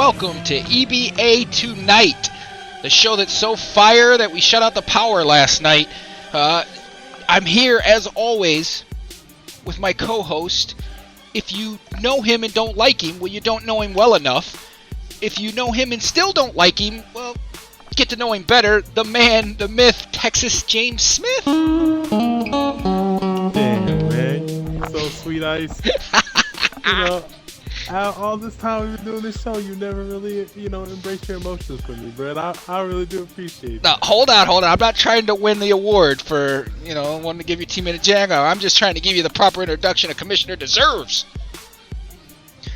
welcome to EBA Tonight, the show that's so fire that we shut out the power last night. I'm here, as always, with my co-host. If you know him and don't like him, well, you don't know him well enough. If you know him and still don't like him, well, get to know him better. The man, the myth, Texas James Smith. Damn, man. So sweet, Ice. All this time we've been doing this show, you never really, embraced your emotions with me, bro. I really do appreciate it. Now, hold on. I'm not trying to win the award for, wanting to give you Team in a Django. I'm just trying to give you the proper introduction a commissioner deserves.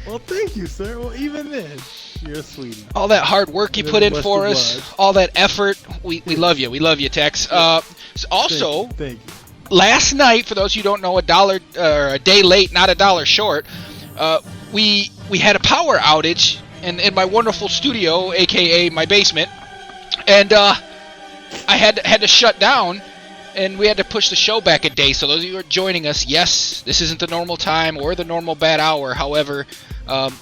Well, thank you, sir. Well, even then, you're a sweetie. All that hard work you put in for us, all that effort, we love you. We love you, Tex. Also, thank you. Last night, for those who don't know, a day late, not a dollar short, we had a power outage in my wonderful studio, aka my basement, and I had to shut down, and we had to push the show back a day. So those of you who are joining us, yes, this isn't the normal time or the normal bad hour. However,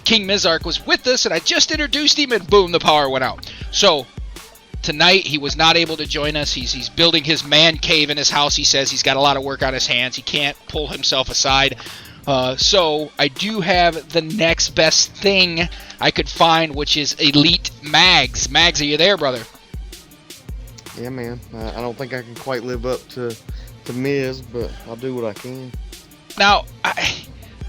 King Mizark was with us, and I just introduced him, and boom, the power went out. So tonight he was not able to join us. He's building his man cave in his house. He says he's got a lot of work on his hands. He can't pull himself aside. So I do have the next best thing I could find, which is Elite Mags. Mags, are you there, brother? Yeah, man. I don't think I can quite live up to Miz, but I'll do what I can. Now,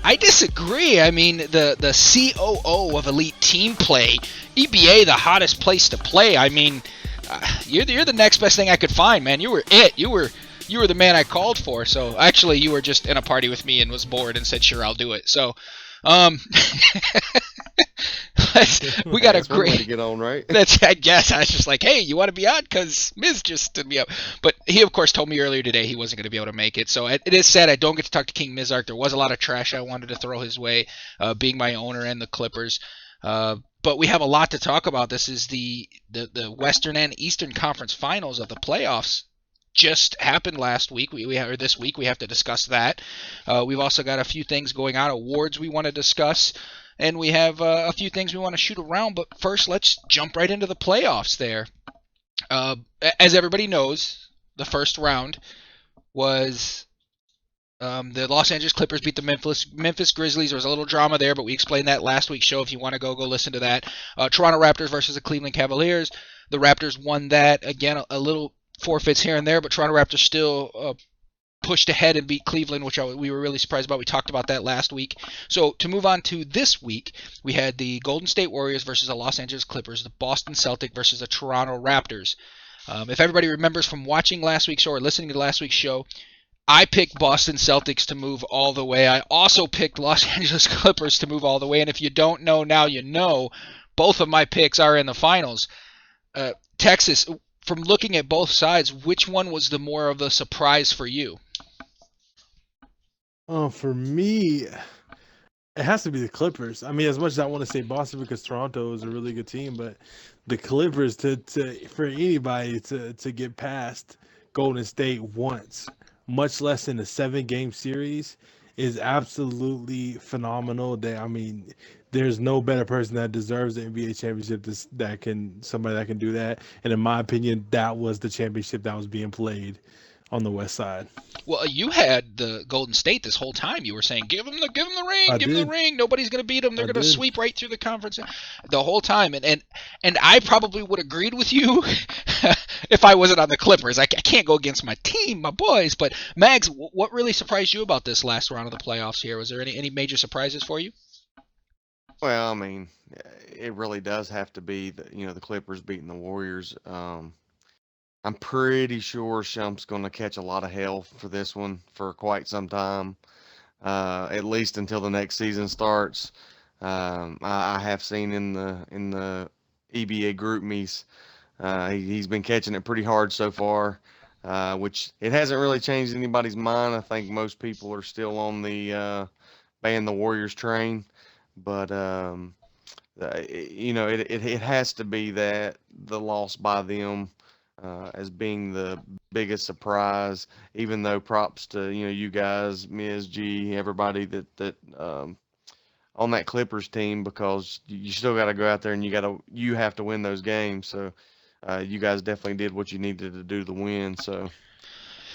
I disagree. I mean, the COO of Elite Team Play, EBA, the hottest place to play. I mean, you're the next best thing I could find, man. You were it. You were the man I called for. So actually, you were just in a party with me and was bored and said, "Sure, I'll do it." So, we got a great way to get on, right? I guess I was just like, "Hey, you want to be on?" Because Miz just stood me up. But he, of course, told me earlier today he wasn't going to be able to make it. So it is sad I don't get to talk to King Mizark. There was a lot of trash I wanted to throw his way, being my owner and the Clippers. But we have a lot to talk about. This is the Western and Eastern Conference Finals of the playoffs. Just happened last week. This week we have to discuss that. We've also got a few things going on, awards we want to discuss, and we have a few things we want to shoot around. But first, let's jump right into the playoffs there. As everybody knows, the first round was the Los Angeles Clippers beat the Memphis Grizzlies. There was a little drama there, but we explained that last week's show. If you want to go listen to that. Toronto Raptors versus the Cleveland Cavaliers. The Raptors won that. Again, a little forfeits here and there, but Toronto Raptors still pushed ahead and beat Cleveland, which we were really surprised about. We talked about that last week. So to move on to this week, we had the Golden State Warriors versus the Los Angeles Clippers, the Boston Celtics versus the Toronto Raptors. If everybody remembers from watching last week's show or listening to last week's show, I picked Boston Celtics to move all the way. I also picked Los Angeles Clippers to move all the way, and if you don't know, now you know. Both of my picks are in the finals. Texas, from looking at both sides, which one was the more of a surprise for you? For me, it has to be the Clippers. I mean, as much as I want to say Boston because Toronto is a really good team, but the Clippers for anybody to get past Golden State once, much less in a 7-game series, is absolutely phenomenal. There's no better person that deserves the NBA championship somebody that can do that. And in my opinion, that was the championship that was being played on the West Side. Well, you had the Golden State this whole time. You were saying, give them the ring, give them the ring. Nobody's going to beat them. They're going to sweep right through the conference the whole time. And I probably would have agreed with you if I wasn't on the Clippers. I can't go against my team, my boys. But Mags, what really surprised you about this last round of the playoffs here? Was there any major surprises for you? Well, I mean, it really does have to be the Clippers beating the Warriors. I'm pretty sure Shump's going to catch a lot of hell for this one for quite some time, at least until the next season starts. I have seen in the EBA group meets, he's been catching it pretty hard so far, which it hasn't really changed anybody's mind. I think most people are still on the ban the Warriors train. But it has to be that the loss by them as being the biggest surprise. Even though props to you guys, Ms. G, everybody that on that Clippers team because you still got to go out there and you have to win those games. So you guys definitely did what you needed to do to win. So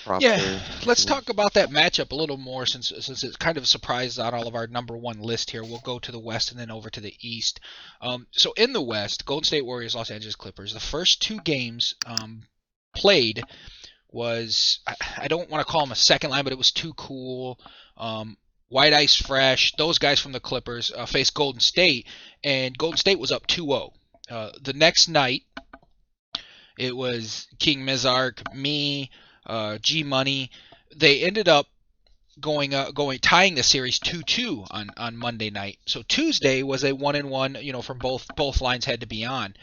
props Yeah, there for let's sure. talk about that matchup a little more since it kind of surprised on all of our number one list here. We'll go to the West and then over to the East. So in the West, Golden State Warriors, Los Angeles Clippers. The first two games played was I don't want to call them a second line, but it was Too Cool, White Ice Fresh. Those guys from the Clippers faced Golden State, and Golden State was up 2-0. The next night, it was King Mizark, me, G Money. They ended up tying the series 2-2 on Monday night. So Tuesday was a 1-1. From both lines had to be on.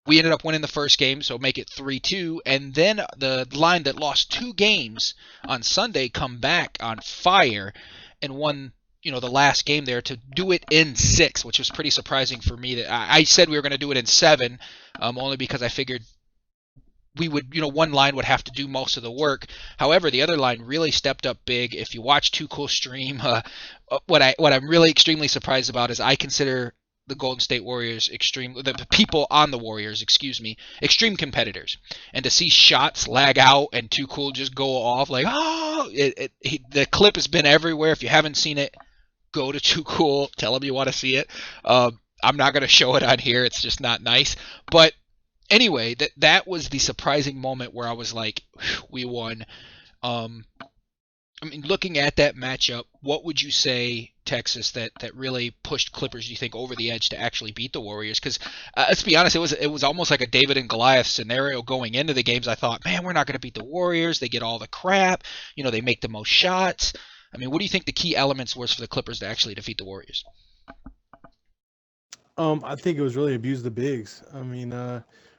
We ended up winning the first game, so make it 3-2, and then the line that lost 2 games on Sunday come back on fire and won the last game there to do it in 6, which was pretty surprising for me. That I said we were going to do it in 7, only because I figured we would, one line would have to do most of the work. However, the other line really stepped up big. If you watch Too Cool stream, what I'm really extremely surprised about is I consider the Golden State Warriors the people on the Warriors, extreme competitors. And to see shots lag out and Too Cool just go off like, the clip has been everywhere. If you haven't seen it, go to Too Cool, tell them you want to see it. I'm not going to show it on here. It's just not nice. But anyway, that was the surprising moment where I was like, we won. Looking at that matchup, what would you say, Texas, that really pushed Clippers, do you think, over the edge to actually beat the Warriors? Because let's be honest, it was almost like a David and Goliath scenario going into the games. I thought, man, we're not going to beat the Warriors. They get all the crap. They make the most shots. What do you think the key elements was for the Clippers to actually defeat the Warriors? I think it was really abuse the bigs.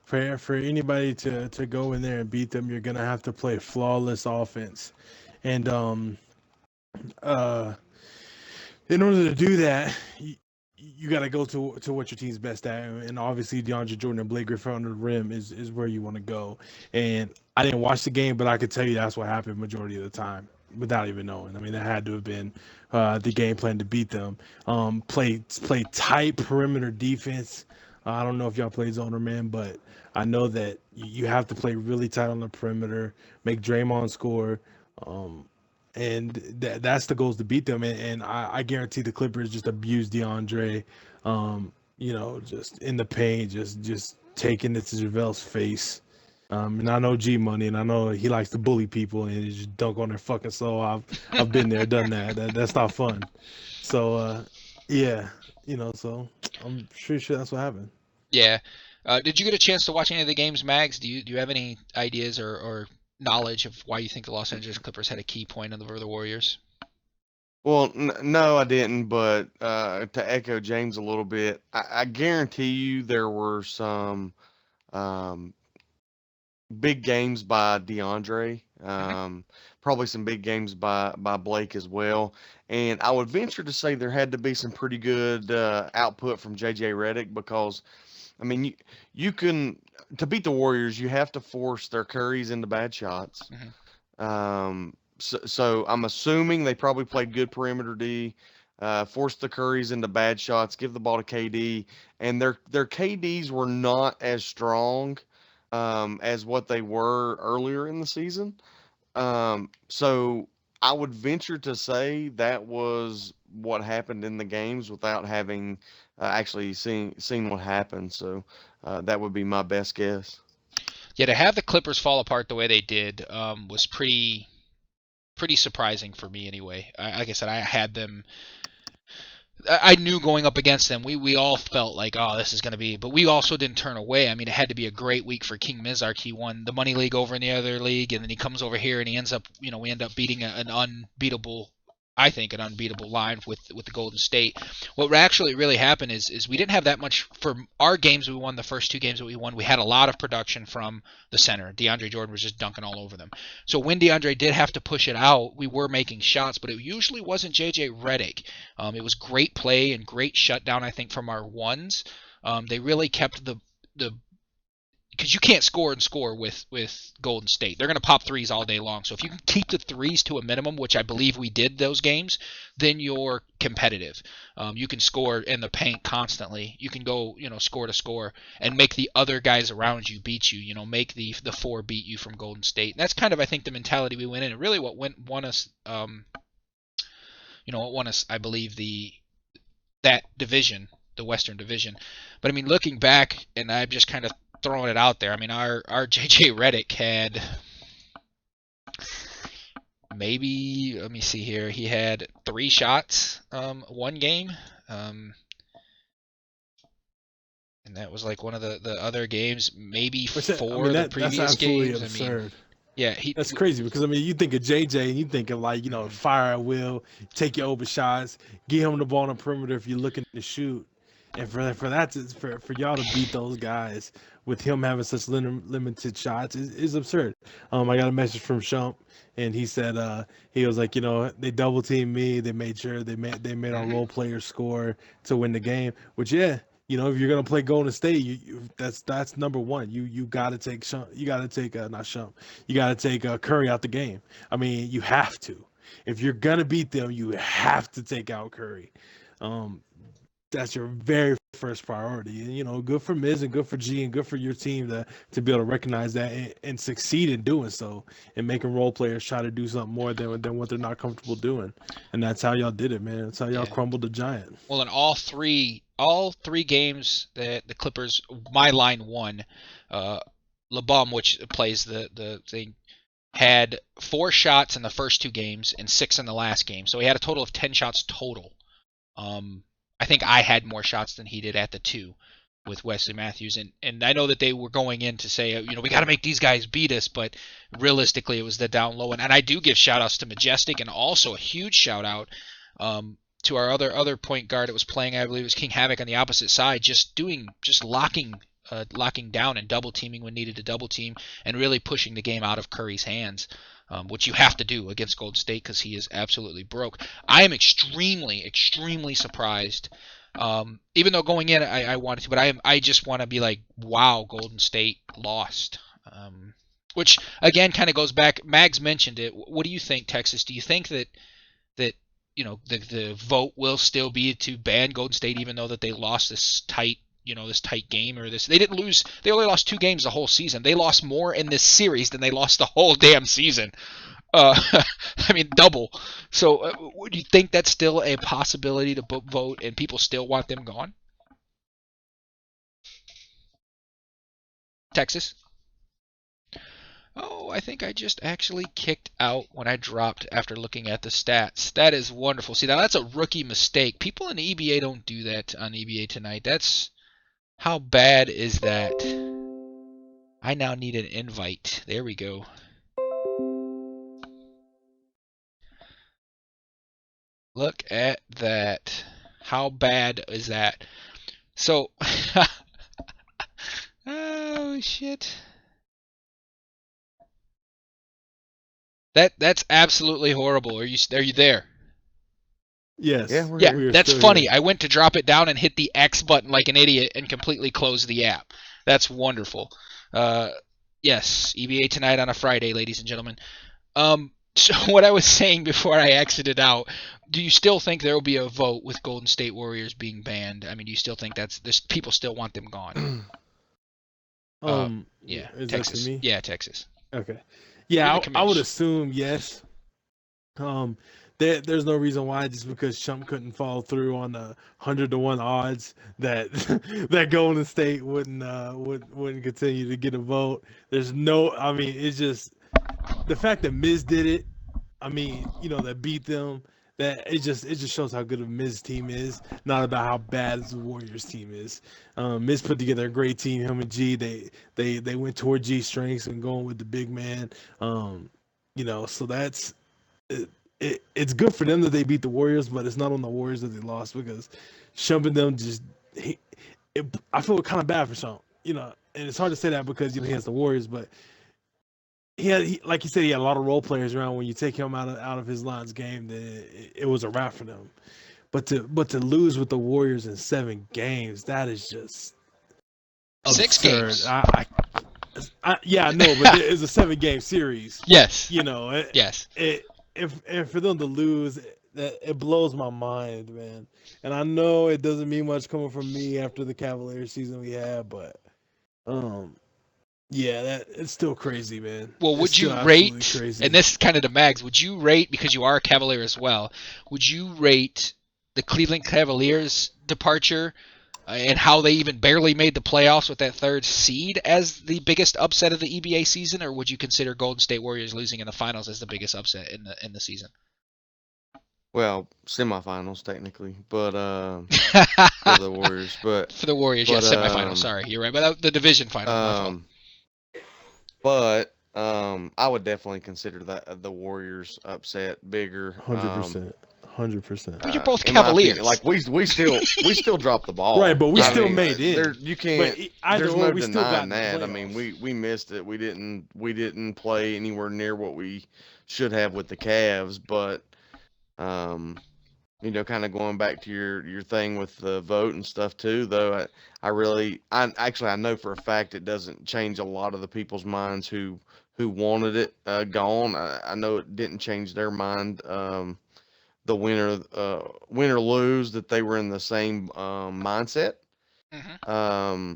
For anybody to go in there and beat them, you're gonna have to play flawless offense, and uh, in order to do that, you got to go to what your team's best at, and obviously DeAndre Jordan and Blake Griffin under the rim is where you want to go. And I didn't watch the game, but I could tell you that's what happened majority of the time without even knowing. That had to have been the game plan to beat them. Play tight perimeter defense. I don't know if y'all played zone or man, but I know that you have to play really tight on the perimeter, make Draymond score. And that's the goals to beat them. And I guarantee the Clippers just abuse DeAndre, just in the paint, just taking it to JaVale's face. And I know G Money, and I know he likes to bully people and just dunk on their fucking soul. I've been there, done that. That's not fun. So yeah, so I'm pretty sure that's what happened. Yeah. Did you get a chance to watch any of the games, Mags? Do you have any ideas or knowledge of why you think the Los Angeles Clippers had a key point over the Warriors? Well, no, I didn't. But to echo James a little bit, I guarantee you there were some big games by DeAndre. Probably some big games by Blake as well. And I would venture to say there had to be some pretty good output from JJ Redick because, you can to beat the Warriors, you have to force their Currys into bad shots. So I'm assuming they probably played good perimeter D, force the Currys into bad shots, give the ball to KD, and their KDs were not as strong as what they were earlier in the season. So I would venture to say that was what happened in the games without having actually seen what happened. So that would be my best guess. Yeah, to have the Clippers fall apart the way they did was pretty surprising for me anyway. Like I said, I had them. I knew going up against them, we all felt like, oh, this is going to be, but we also didn't turn away. It had to be a great week for King Mizark. He won the Money League over in the other league, and then he comes over here and he ends up, we end up beating an unbeatable line with the Golden State. What actually really happened is we didn't have that much for our games. We won the first 2 games that we won. We had a lot of production from the center. DeAndre Jordan was just dunking all over them. So when DeAndre did have to push it out, we were making shots, but it usually wasn't JJ Redick. It was great play and great shutdown, I think, from our ones. They really kept the because you can't score and score with Golden State. They're going to pop threes all day long. So if you can keep the threes to a minimum, which I believe we did those games, then you're competitive. You can score in the paint constantly. You can go, score to score and make the other guys around you beat you. Make the four beat you from Golden State. And that's kind of, I think, the mentality we went in. And really, what won us, I believe, that division, the Western Division. But I mean, looking back, and I'm just kind of throwing it out there. I mean, our JJ Redick had maybe, let me see here, he had 3 shots one game, and that was like one of the other games, maybe 4 the previous that's absolutely games. Absurd. I mean, yeah, that's crazy because I mean, you think of JJ and you think of like fire at will, take your open shots, get him the ball on the perimeter if you're looking to shoot, and for y'all to beat those guys with him having such limited shots is absurd. I got a message from Shump and he said he was like, they double teamed me, they made sure they made our role players score to win the game, which if you're gonna play Golden State, that's number one. You gotta take you gotta take not Shump. You gotta take Curry out the game. I mean, you have to. If you're gonna beat them, you have to take out Curry. That's your very first priority. And good for Miz and good for G and good for your team to be able to recognize that and succeed in doing so and making role players try to do something more than what they're not comfortable doing. And that's how y'all did it, man. That's how y'all crumbled the Giant. Well, in all three games that the Clippers, my line won, LeBum, which plays the thing, had 4 shots in the first 2 games and 6 in the last game. So he had a total of 10 shots total. I think I had more shots than he did at the 2 with Wesley Matthews. And I know that they were going in to say, we got to make these guys beat us, but realistically it was the down low. And I do give shout-outs to Majestic and also a huge shout-out to our other point guard that was playing, I believe it was King Havoc on the opposite side, just locking down and double teaming when needed to double team and really pushing the game out of Curry's hands. Which you have to do against Golden State because he is absolutely broke. I am extremely, extremely surprised. Even though going in I wanted to, but I just want to be like, wow, Golden State lost. Which again kind of goes back. Mags mentioned it. What do you think, Texas? Do you think that the vote will still be to ban Golden State even though that they lost this tight game, or they didn't lose, they only lost 2 games the whole season. They lost more in this series than they lost the whole damn season. I mean, double. So would you think that's still a possibility to vote and people still want them gone? Texas? Oh, I think I just actually kicked out when I dropped after looking at the stats. That is wonderful. See, now that's a rookie mistake. People in the EBA don't do that on EBA tonight. How bad is that? I now need an invite. There we go. Look at that. How bad is that? So, oh shit. That's absolutely horrible. Are you there? Yes. Yeah, that's funny. Here. I went to drop it down and hit the X button like an idiot and completely closed the app. That's wonderful. Yes, EBA tonight on a Friday, ladies and gentlemen. So what I was saying before I exited out, do you still think there will be a vote with Golden State Warriors being banned? I mean, do you still think people still want them gone? Yeah, is Texas. That to me? Yeah, Texas. Okay. Yeah, I would assume yes. There's no reason why, just because Shump couldn't follow through on the 100-to-1 odds that that Golden State wouldn't continue to get a vote. There's no, I mean, it's just the fact that Miz did it. I mean, that beat them. That it just shows how good a Miz team is, not about how bad the Warriors team is. Miz put together a great team. Him and G, they went toward G strengths and going with the big man. So that's it. It's good for them that they beat the Warriors, but it's not on the Warriors that they lost because Shump and them I feel kind of bad for Shump, and it's hard to say that because he has the Warriors, but he like you said, he had a lot of role players around. When you take him out of his lines game, then it was a wrap for them. But to lose with the Warriors in 7 games, that is just 6 absurd. games. I know, but it's a 7-game series. Yes. You know, Yes. if for them to lose, it blows my mind, man. And I know it doesn't mean much coming from me after the Cavaliers season we had, but yeah, that it's still crazy, man. Well, It's would still you absolutely rate, crazy. and this is kind of the mags, would you rate, because you are a Cavalier as well, would you rate the Cleveland Cavaliers departure and how they even barely made the playoffs with that 3rd seed as the biggest upset of the EBA season, or would you consider Golden State Warriors losing in the finals as the biggest upset in the season? Well, semifinals technically, but for the Warriors, but For the Warriors, but, yeah, semifinals. Sorry, you're right, but the division finals. My fault. But I would definitely consider that the Warriors upset bigger. 100%. 100%. But you're both in my opinion, Cavaliers. like we still dropped the ball. Right, but we I still mean, made it. There, you can't. There's Or no we still got denying in the that. I playoffs. mean, we missed it. We didn't play anywhere near what we should have with the Cavs. But you know, kind of going back to your thing with the vote and stuff too. Though I know for a fact it doesn't change a lot of the people's minds who wanted it gone. I know it didn't change their mind. The win or lose, that they were in the same mindset. Mm-hmm.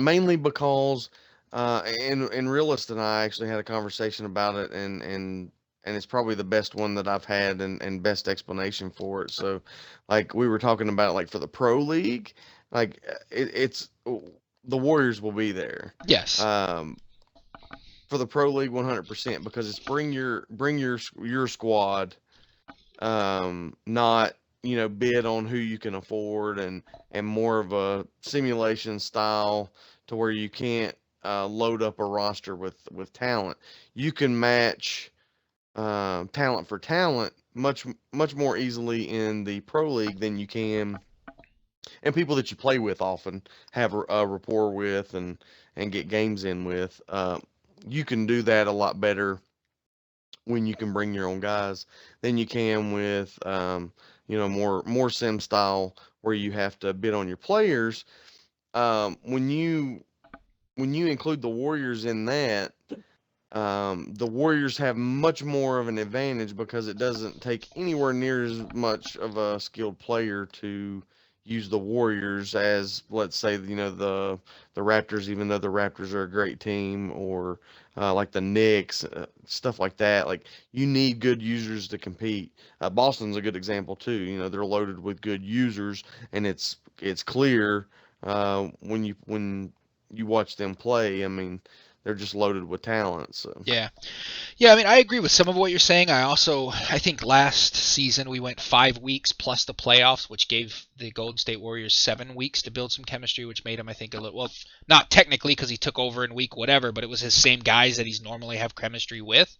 Mainly because and Realist and I actually had a conversation about it, and it's probably the best one that I've had, and best explanation for it. So, like we were talking about, like for the pro league, like it's the Warriors will be there. Yes. For the pro league, 100%, because it's bring your squad, not bid on who you can afford, and more of a simulation style to where you can't load up a roster with talent. You can match talent for talent much more easily in the pro league than you can, and people that you play with often have a rapport with, and get games in with. You can do that a lot better when you can bring your own guys than you can with more sim style, where you have to bid on your players. When you include the Warriors in that, the Warriors have much more of an advantage, because it doesn't take anywhere near as much of a skilled player to use the Warriors as, let's say, the Raptors, even though the Raptors are a great team, or like the Knicks, stuff like that. Like, you need good users to compete. Boston's a good example too. They're loaded with good users, and it's clear when you watch them play. I mean, they're just loaded with talent. So Yeah. Yeah, I mean, I agree with some of what you're saying. I think last season we went 5 weeks plus the playoffs, which gave the Golden State Warriors 7 weeks to build some chemistry, which made him, I think, a little, well, not technically because he took over in week whatever, but it was his same guys that he's normally have chemistry with.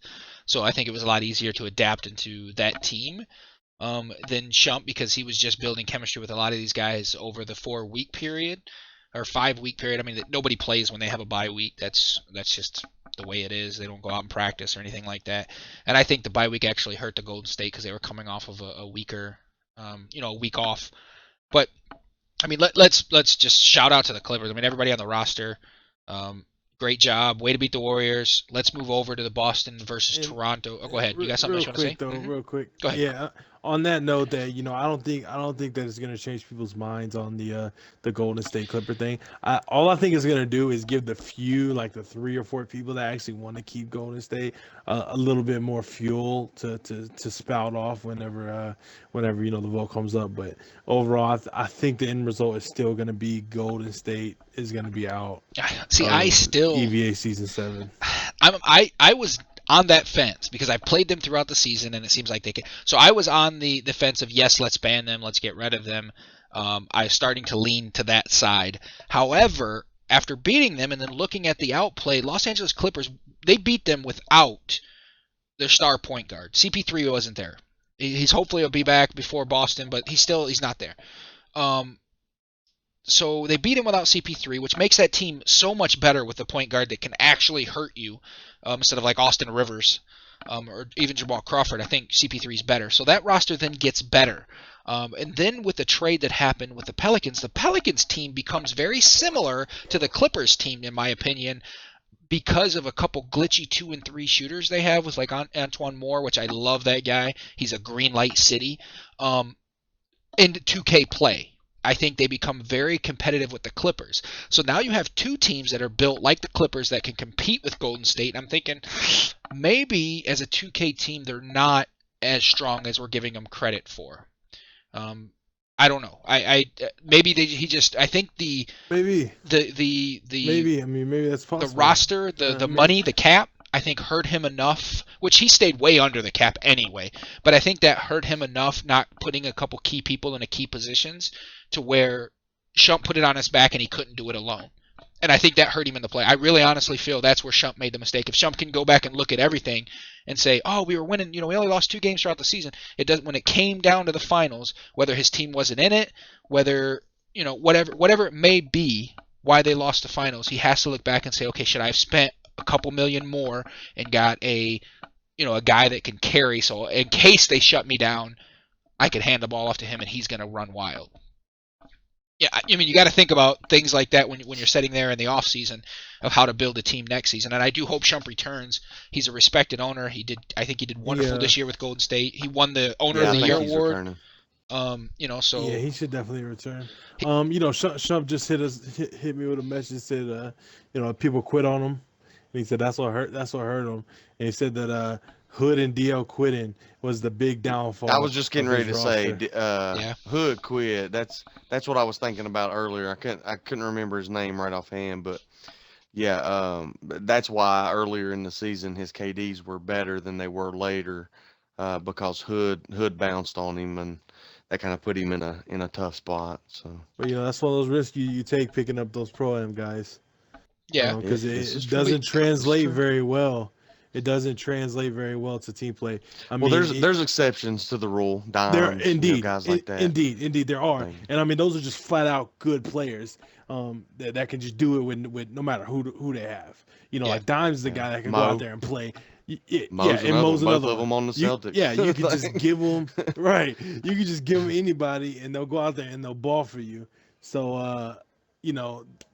So I think it was a lot easier to adapt into that team than Shump, because he was just building chemistry with a lot of these guys over the 4-week period or 5-week period. I mean, nobody plays when they have a bye week. That's just the way it is. They don't go out and practice or anything like that. And I think the bye week actually hurt the Golden State because they were coming off of a weaker, a week off. But I mean, let's just shout out to the Clippers. I mean, everybody on the roster, great job. Way to beat the Warriors. Let's move over to the Boston versus Toronto. Oh, go ahead. You got something else you want to say? Mm-hmm. Real quick. Go ahead. Yeah. On that note, that I don't think that it's gonna change people's minds on the Golden State Clipper thing. All I think it's gonna do is give the few, like the 3 or 4 people that actually want to keep Golden State a little bit more fuel to spout off whenever the vote comes up. But overall, I think the end result is still gonna be Golden State is gonna be out. See, I still EVA season 7. I was on that fence because I played them throughout the season, and it seems like they can. So I was on the fence of, yes, let's ban them, let's get rid of them. I was starting to lean to that side. However, after beating them and then looking at the outplay, Los Angeles Clippers, they beat them without their star point guard. CP3 wasn't there. He's hopefully will be back before Boston, but he's not there. So they beat him without CP3, which makes that team so much better with a point guard that can actually hurt you, instead of like Austin Rivers or even Jamal Crawford. I think CP3 is better. So that roster then gets better. And then with the trade that happened with the Pelicans team becomes very similar to the Clippers team, in my opinion, because of a couple glitchy 2 and 3 shooters they have with like Antoine Moore, which I love that guy. He's a green light city. And 2K play. I think they become very competitive with the Clippers. So now you have two teams that are built like the Clippers that can compete with Golden State. I'm thinking maybe as a 2K team they're not as strong as we're giving them credit for. I don't know. Maybe I think Maybe. the I mean, maybe that's possible. the roster, the money, the cap, I think hurt him enough, which he stayed way under the cap anyway, but I think that hurt him enough not putting a couple key people in key positions to where Shump put it on his back and he couldn't do it alone. And I think that hurt him in the play. I really honestly feel that's where Shump made the mistake. If Shump can go back and look at everything and say, oh, we were winning, we only lost 2 games throughout the season. When it came down to the finals, whether his team wasn't in it, whether, whatever it may be, why they lost the finals, he has to look back and say, okay, should I have spent a couple million more and got a guy that can carry, so in case they shut me down, I could hand the ball off to him and he's going to run wild. Yeah, I mean, you got to think about things like that when you're sitting there in the off season of how to build a team next season. And I do hope Shump returns. He's a respected owner. I think he did wonderful this year with Golden State. He won the Owner of the Year award. So yeah, he should definitely return. Shump just hit me with a message, said people quit on him, and he said that's what hurt him, and he said that Hood and DL quitting was the big downfall. I was just getting ready to say, Hood quit. That's what I was thinking about earlier. I couldn't remember his name right offhand, but yeah, that's why earlier in the season his KDs were better than they were later, because Hood bounced on him, and that kind of put him in a tough spot. So, but that's one of those risks you take picking up those Pro-Am guys. Yeah, because it doesn't translate very well. It doesn't translate very well to team play. I mean, there's exceptions to the rule. Dimes, indeed, guys like that. Indeed, there are. And I mean, those are just flat out good players that can just do it with no matter who they have. Like Dimes is the guy that can go out there and play. Mo's both of them on the Celtics. You can just give them right. You can just give them anybody, and they'll go out there and they'll ball for you. So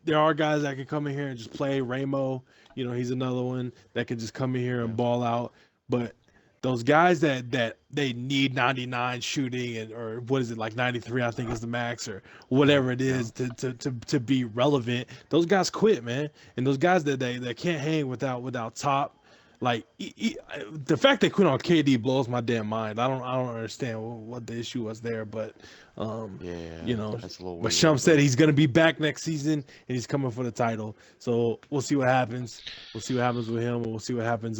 there are guys that can come in here and just play. Ramo, he's another one that can just come in here and ball out. But those guys that they need 99 shooting or what is it, like 93, I think is the max, or whatever it is to be relevant, those guys quit, man. And those guys that can't hang without top. Like the fact they quit on KD blows my damn mind. I don't understand what the issue was there, but that's a little weird. But Shump said he's gonna be back next season and he's coming for the title. So we'll see what happens. We'll see what happens with him, and we'll see what happens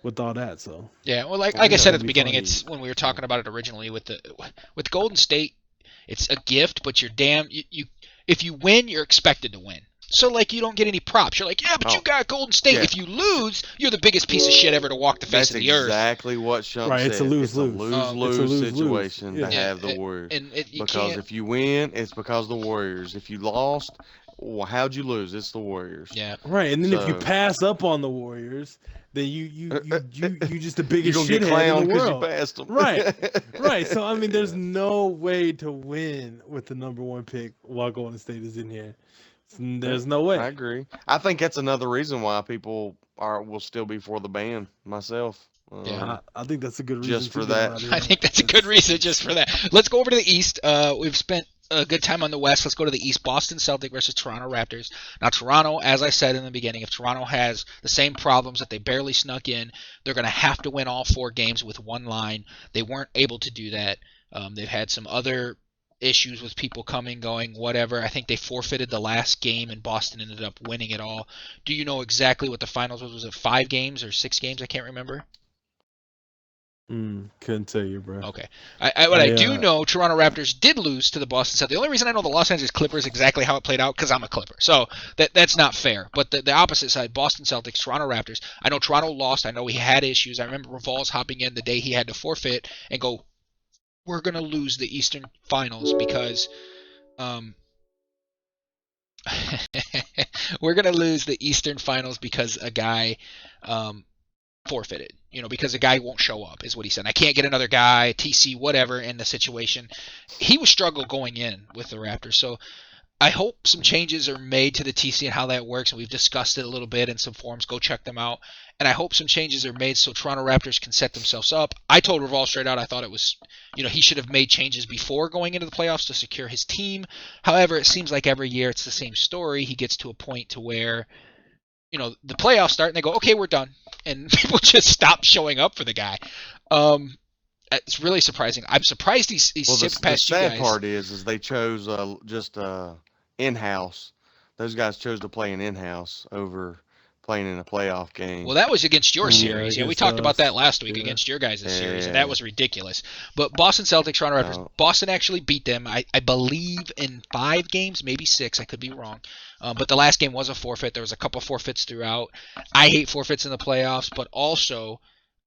with all that. So yeah, well, like I said at the beginning, it's when we were talking about it originally with Golden State, it's a gift, but you're if you win, you're expected to win. So, like, you don't get any props. You're like, yeah, but you got Golden State. Yeah. If you lose, you're the biggest piece of shit ever to walk the face of the earth. That's exactly what Shump said. It's a lose-lose situation to have the Warriors. Because if you win, it's because the Warriors. If you lost, how'd you lose? It's the Warriors. Yeah. Right, and then if you pass up on the Warriors, then you just the biggest shithead in the world. You passed them. Right. So, I mean, there's no way to win with the number 1 pick while Golden State is in here. There's no way. I agree. I think that's another reason why people will still be for the ban. Myself. I think that's a good reason. Just for that. I think that's a good reason just for that. Let's go over to the East. We've spent a good time on the West. Let's go to the East. Boston Celtics versus Toronto Raptors. Now, Toronto, as I said in the beginning, if Toronto has the same problems that they barely snuck in, they're going to have to win all 4 games with one line. They weren't able to do that. They've had some other issues with people coming, going, whatever. I think they forfeited the last game and Boston ended up winning it all. Do you know exactly what the finals was? Was it 5 games or 6 games? I can't remember. Couldn't tell you, bro. Okay. I do know, Toronto Raptors did lose to the Boston Celtics. The only reason I know the Los Angeles Clippers exactly how it played out, because I'm a Clipper. So that's not fair. But the opposite side, Boston Celtics, Toronto Raptors. I know Toronto lost. I know he had issues. I remember Revol's hopping in the day he had to forfeit and go, we're going to lose the Eastern Finals because we're going to lose the Eastern Finals because a guy forfeited, because the guy won't show up, is what he said. I can't get another guy, TC, whatever, in the situation. He was struggle going in with the Raptors. So I hope some changes are made to the TC and how that works. And we've discussed it a little bit in some forums. Go check them out. And I hope some changes are made so Toronto Raptors can set themselves up. I told Revolve straight out I thought it was, he should have made changes before going into the playoffs to secure his team. However, it seems like every year it's the same story. He gets to a point to where, the playoffs start and they go, okay, we're done. And people just stop showing up for the guy. It's really surprising. I'm surprised he's shipped past you guys. The sad part is they chose just in-house. Those guys chose to play an in-house over playing in a playoff game. Well, that was against your series. We talked about that last week against your guys' series, and that was ridiculous. But Boston Celtics, Toronto Raptors, Boston actually beat them, I believe, in 5 games, maybe 6. I could be wrong. But the last game was a forfeit. There was a couple forfeits throughout. I hate forfeits in the playoffs, but also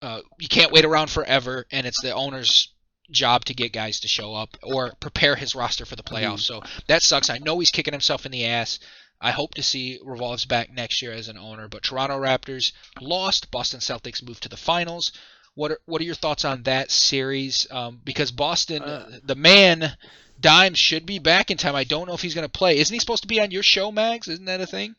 you can't wait around forever, and it's the owner's job to get guys to show up or prepare his roster for the playoffs. So that sucks. I know he's kicking himself in the ass. I hope to see Revolve's back next year as an owner. But Toronto Raptors lost. Boston Celtics moved to the finals. What are your thoughts on that series? Because Boston, the man, Dimes, should be back in time. I don't know if he's going to play. Isn't he supposed to be on your show, Mags? Isn't that a thing?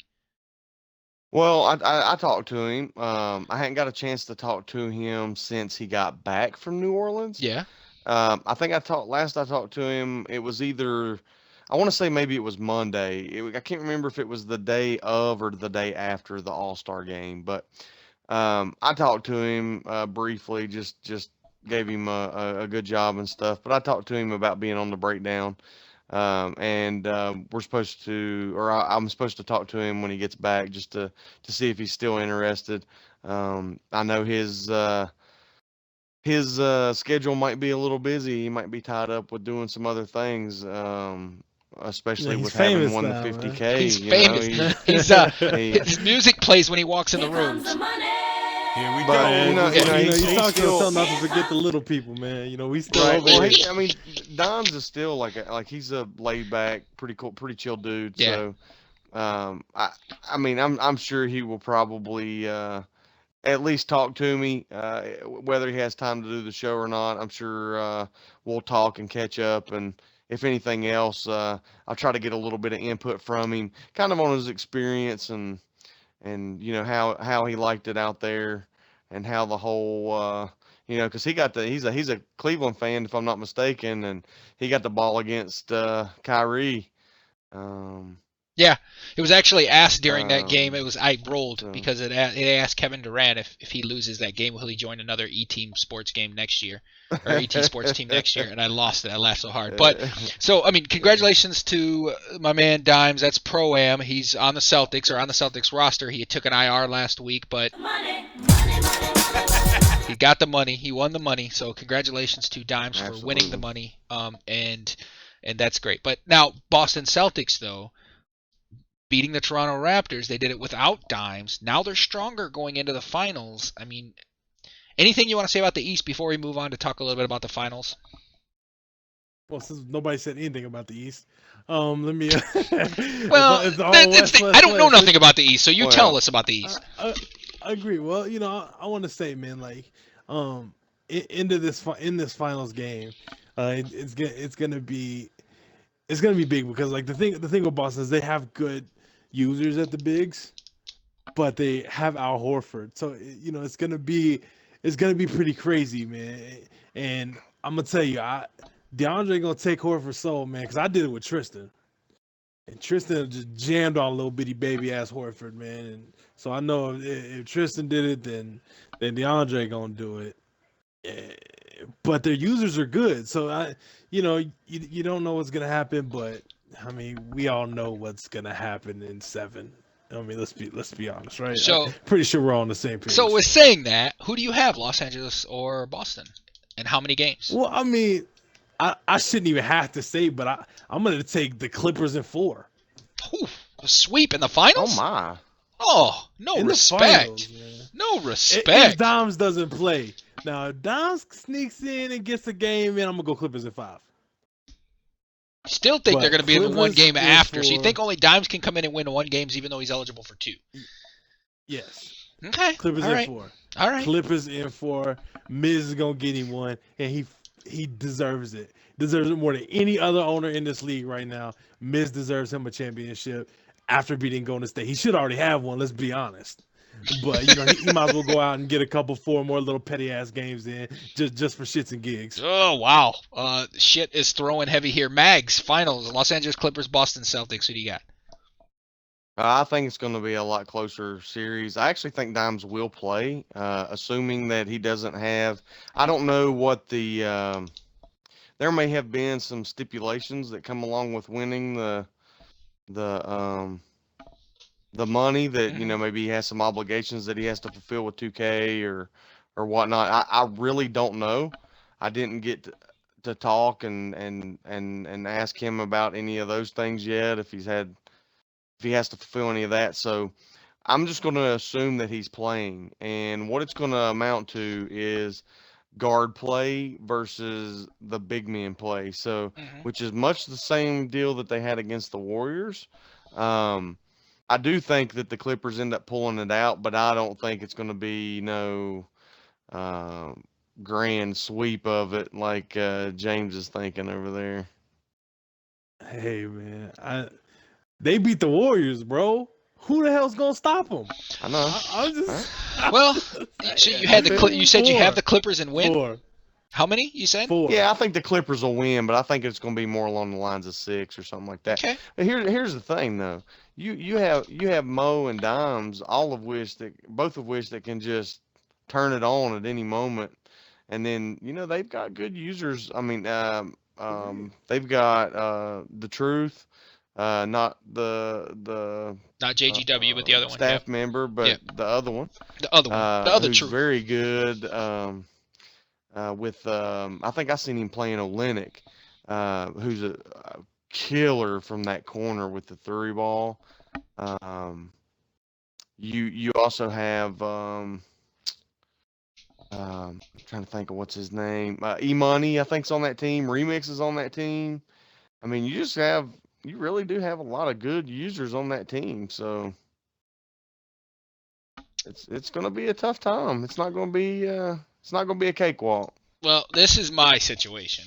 Well, I talked to him. I hadn't got a chance to talk to him since he got back from New Orleans. Yeah. I think I talked to him, it was either, I want to say maybe it was Monday. I can't remember if it was the day of or the day after the All-Star game, but I talked to him briefly, just gave him a good job and stuff. But I talked to him about being on the breakdown, and we're supposed to, or I'm supposed to talk to him when he gets back, just to see if he's still interested. I know his schedule might be a little busy. He might be tied up with doing some other things, especially with having won the 50K. He's famous. His music plays when he walks in the rooms. Here we go. You talk to us not to forget the little people, man. We still over here. I mean, Don's is still like he's a laid back, pretty cool, pretty chill dude. Yeah. So, I mean, I'm sure he will probably at least talk to me, whether he has time to do the show or not. I'm sure we'll talk and catch up, and if anything else, I'll try to get a little bit of input from him, kind of on his experience and how he liked it out there, and how the whole because he's a Cleveland fan, if I'm not mistaken, and he got the ball against Kyrie. Yeah, it was actually asked during that game. I rolled because it asked Kevin Durant if he loses that game, will he join another E-Team sports game next year, or E-Team sports team next year? And I lost it. I laughed so hard. But so I mean, congratulations to my man Dimes. That's Pro-Am. He's on the Celtics, or on the Celtics roster. He took an IR last week, but he got the money. He won the money. So congratulations to Dimes for winning the money. And that's great. But now Boston Celtics though, beating the Toronto Raptors, they did it without Dimes. Now they're stronger going into the finals. I mean, anything you want to say about the East before we move on to talk a little bit about the finals? Well, since nobody said anything about the East, let me. Well, I don't know nothing about the East, so you tell us about the East. I agree. Well, I want to say, man, like, in this finals game, it's gonna be big, because like the thing with Boston is they have good users at the bigs, but they have Al Horford, so it's gonna be pretty crazy, man. And I'm gonna tell you, DeAndre gonna take Horford's soul, man, because I did it with Tristan, and Tristan just jammed on little bitty baby ass Horford, man. And so I know if Tristan did it, then DeAndre gonna do it. But their users are good, so you don't know what's gonna happen, but I mean, we all know what's gonna happen in 7. I mean, let's be honest, right? So I'm pretty sure we're all on the same page. So with saying that, who do you have, Los Angeles or Boston, and how many games? Well, I mean, I shouldn't even have to say, but I'm gonna take the Clippers in 4. Ooh, a sweep in the finals? Oh my! Oh, no respect. No respect. If Dimes doesn't play. Now, if Dimes sneaks in and gets a game in, I'm going to go Clippers in 5. Still think they're going to be in the one game after. 4. So you think only Dimes can come in and win 1 games even though he's eligible for 2? Yes. Okay. Clippers All in right. 4. All right. Clippers in 4. Miz is gonna get him one, and he deserves it. Deserves it more than any other owner in this league right now. Miz deserves him a championship after beating Golden State. He should already have one. Let's be honest. But you know he might as well go out and get a couple 4 more little petty ass games in just for shits and gigs. Oh wow. Shit is throwing heavy here. Mags finals. Los Angeles Clippers, Boston Celtics. Who do you got? I think it's going to be a lot closer series. I actually think Dimes will play, assuming that he doesn't have. I don't know what the. There may have been some stipulations that come along with winning the the money that maybe he has some obligations that he has to fulfill with 2K or whatnot. I really don't know. I didn't get to talk and ask him about any of those things yet. If he has to fulfill any of that, so I'm just going to assume that he's playing. And what it's going to amount to is guard play versus the big men play. So, which is much the same deal that they had against the Warriors. I do think that the Clippers end up pulling it out, but I don't think it's going to be grand sweep of it like James is thinking over there. Hey man, they beat the Warriors, bro. Who the hell's gonna stop them? I know. I'm just. Well, so you had you said you have the Clippers and win. 4. How many you said? 4. Yeah, I think the Clippers will win, but I think it's going to be more along the lines of 6 or something like that. Okay. But here's the thing, though. You have Mo and Dimes, both of which that can just turn it on at any moment, and then they've got good users. I mean, they've got the Truth, not the Not JGW, but the other one. staff member, but the other one. The other one. The other who's Truth. very good. With I think I seen him playing Olenek, who's a killer from that corner with the 3 ball. You also have I'm trying to think of what's his name. E-Money, I think's on that team. Remix is on that team. I mean, you really do have a lot of good users on that team. So it's going to be a tough time. It's not going to be a cakewalk. Well, this is my situation.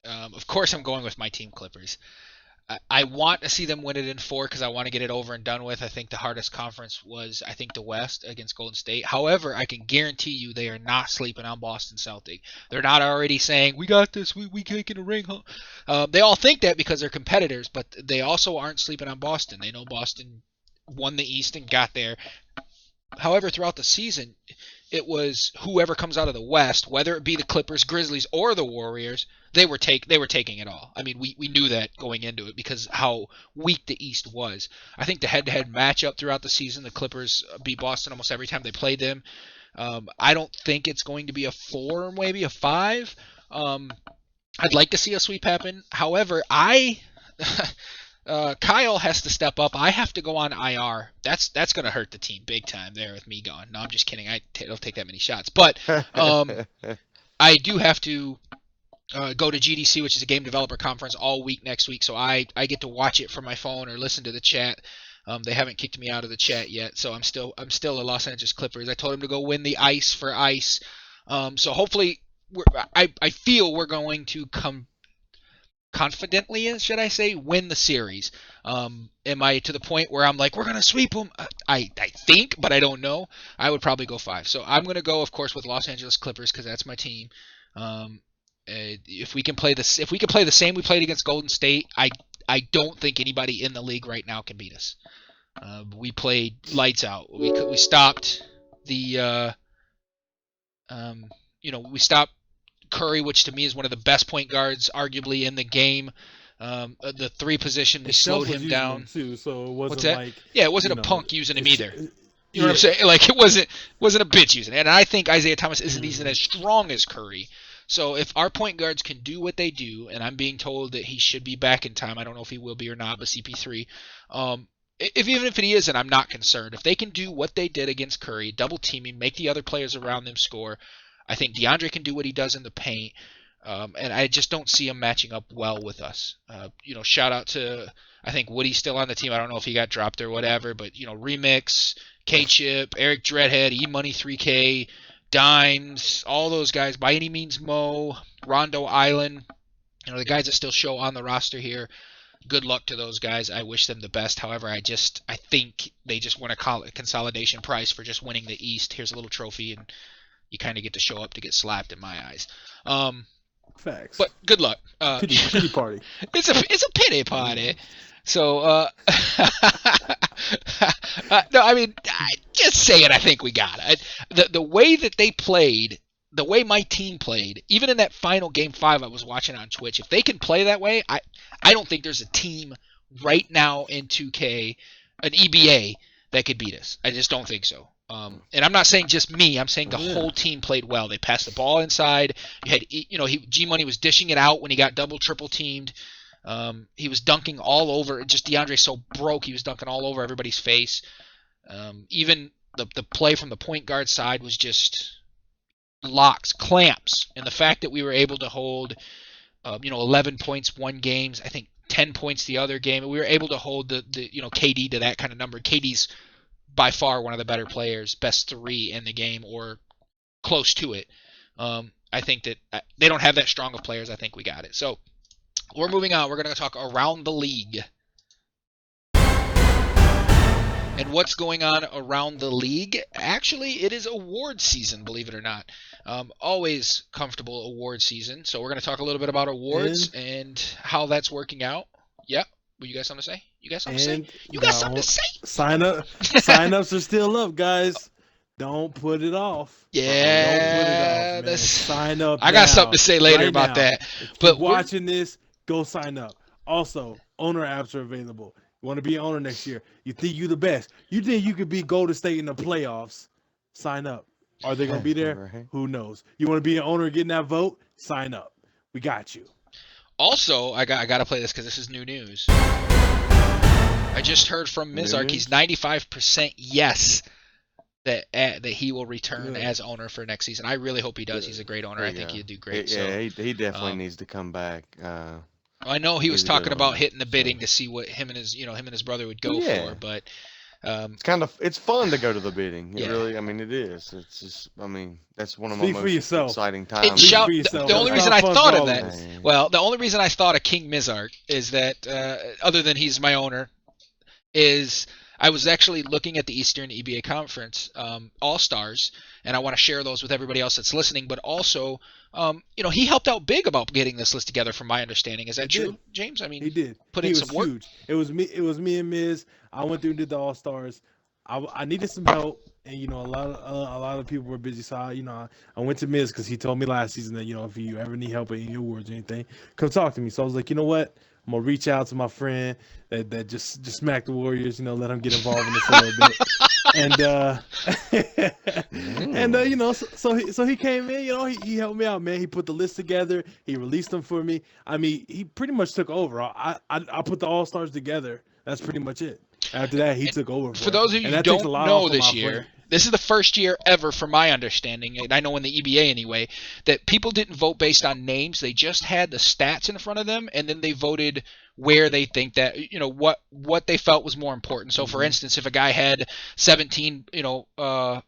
Of course, I'm going with my team Clippers. I want to see them win it in 4 because I want to get it over and done with. I think the hardest conference was, the West against Golden State. However, I can guarantee you they are not sleeping on Boston Celtic. They're not already saying, we got this, we can't get a ring. Huh? They all think that because they're competitors, but they also aren't sleeping on Boston. They know Boston won the East and got there. However, throughout the season, it was whoever comes out of the West, whether it be the Clippers, Grizzlies, or the Warriors, they were taking it all. I mean, we knew that going into it because how weak the East was. I think the head-to-head matchup throughout the season, the Clippers beat Boston almost every time they played them. I don't think it's going to be a 4, maybe a 5. I'd like to see a sweep happen. However, Kyle has to step up. I have to go on IR. That's going to hurt the team big time there with me gone. No, I'm just kidding. I don't take that many shots. But I do have to go to GDC, which is a game developer conference, all week next week. So I get to watch it from my phone or listen to the chat. They haven't kicked me out of the chat yet, so I'm still a Los Angeles Clippers. I told him to go win the ice for ice. So hopefully, I feel we're going to come confidently, should I say, win the series. Am I to the point where I'm like, we're going to sweep them? I think, but I don't know. I would probably go 5. So I'm going to go, of course, with Los Angeles Clippers because that's my team. If we can play the same we played against Golden State, I don't think anybody in the league right now can beat us. We played lights out. We stopped the we stopped Curry, which to me is one of the best point guards, arguably in the game. The 3 position, we slowed him down. Too, so it wasn't What's that? like Yeah, it wasn't a punk using him either. You know what I'm saying? Like it wasn't a bitch using it. And I think Isaiah Thomas isn't as strong as Curry. So if our point guards can do what they do, and I'm being told that he should be back in time, I don't know if he will be or not, but CP3, even if he isn't, I'm not concerned. If they can do what they did against Curry, double teaming, make the other players around them score, I think DeAndre can do what he does in the paint, and I just don't see him matching up well with us. Shout out to, I think Woody's still on the team. I don't know if he got dropped or whatever, but Remix, K-Chip, Eric Dreadhead, E-Money 3K, Dimes, all those guys. By Any Means Mo, Rondo Island. The guys that still show on the roster here. Good luck to those guys. I wish them the best. However, I think they just won a consolidation prize for just winning the East. Here's a little trophy, and you kind of get to show up to get slapped in my eyes. Facts. But good luck. Pity party. It's a pity party. So, no, I mean, just saying, I think we got it. The way that they played, the way my team played, even in that final Game 5 I was watching on Twitch, if they can play that way, I don't think there's a team right now in 2K, an EBA, that could beat us. I just don't think so. And I'm not saying just me. I'm saying the whole team played well. They passed the ball inside. You had, G-Money was dishing it out when he got double, triple teamed. He was dunking all over. Just DeAndre so broke. He was dunking all over everybody's face. Even the play from the point guard side was just locks, clamps. And the fact that we were able to hold, 11 points one game, I think 10 points the other game. We were able to hold the KD to that kind of number. KD's by far one of the better players, best 3 in the game or close to it. I think that they don't have that strong of players. I think we got it. So we're moving on. We're going to talk around the league. And what's going on around the league? Actually, it is award season, believe it or not. Always comfortable award season. So we're going to talk a little bit about awards and how that's working out. Yep. Well, you guys something to say? You got something to say? Sign-ups are still up, guys. Don't put it off. Yeah. Don't put it off, man. Sign up. I got something to say later about that. But watching this, go sign up. Also, owner apps are available. You want to be an owner next year? You think you're the best? You think you could beat Golden State in the playoffs? Sign up. Are they going to be there? Right. Who knows? You want to be an owner and getting that vote? Sign up. We got you. Also, I got to play this because this is new news. I just heard from Mizark. He's 95% yes that he will return as owner for next season. I really hope he does. He's a great owner. I think he'd do great. Yeah, he definitely needs to come back. I know he was talking about hitting the bidding to see what him and his brother would go for, but it's fun to go to the bidding. It really, it is. It's just, that's one of my most exciting times. The only reason I thought of that, the only reason I thought of King Mizark is that, other than he's my owner, is I was actually looking at the Eastern EBA Conference All-Stars, and I want to share those with everybody else that's listening, but also, he helped out big about getting this list together from my understanding. Is that true, James? He did. Put in some work. Huge. It was me and Miz. I went through and did the All-Stars. I needed some help, and a lot of people were busy, so I went to Miz because he told me last season that if you ever need help at any awards or anything, come talk to me. So I was like, you know what? I'm gonna reach out to my friend that just smacked the Warriors, let him get involved in this a little bit. So he came in, he helped me out, man. He put the list together, he released them for me. He pretty much took over. I put the All-Stars together. That's pretty much it. After that, he took over. For those of you who don't know this year, this is the first year ever, from my understanding, and I know in the EBA anyway, that people didn't vote based on names. They just had the stats in front of them, and then they voted where they think that, what they felt was more important. So, for instance, if a guy had 17,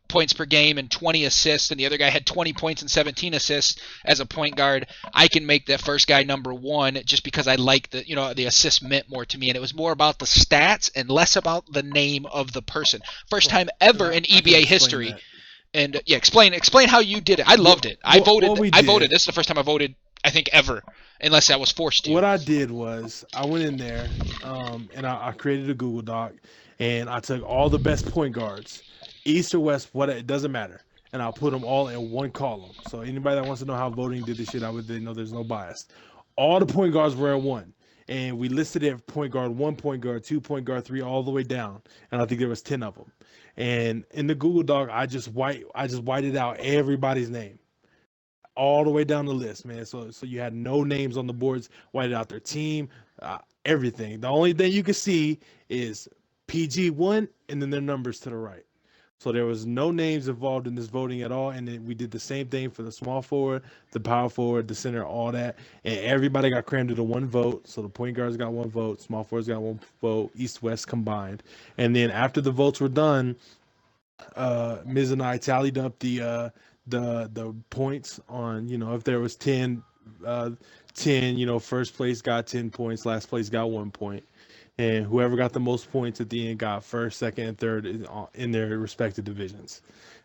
points per game and 20 assists, and the other guy had 20 points and 17 assists as a point guard, I can make that first guy number one just because I like the assist meant more to me. And it was more about the stats and less about the name of the person. First time ever in EBA history. And explain how you did it. I loved it. I voted. This is the first time I voted, I think, ever, unless I was forced to. What I did was I went in there, and I created a Google Doc, and I took all the best point guards, East or West, it doesn't matter, and I'll put them all in one column. So anybody that wants to know how voting did this shit, they know there's no bias. All the point guards were in one, and we listed it point guard 1, point guard 2, point guard 3, all the way down, and I think there was 10 of them. And in the Google Doc, I just whited out everybody's name, all the way down the list, man. So you had no names on the boards, whited out their team, everything. The only thing you could see is PG1 and then their numbers to the right. So there was no names involved in this voting at all. And then we did the same thing for the small forward, the power forward, the center, all that. And everybody got crammed into one vote. So the point guards got one vote, small forwards got one vote, East-West combined. And then after the votes were done, Miz and I tallied up the points on, if there was 10, 10, first place got 10 points, last place got 1 point, and whoever got the most points at the end got first, second, and third in their respective divisions.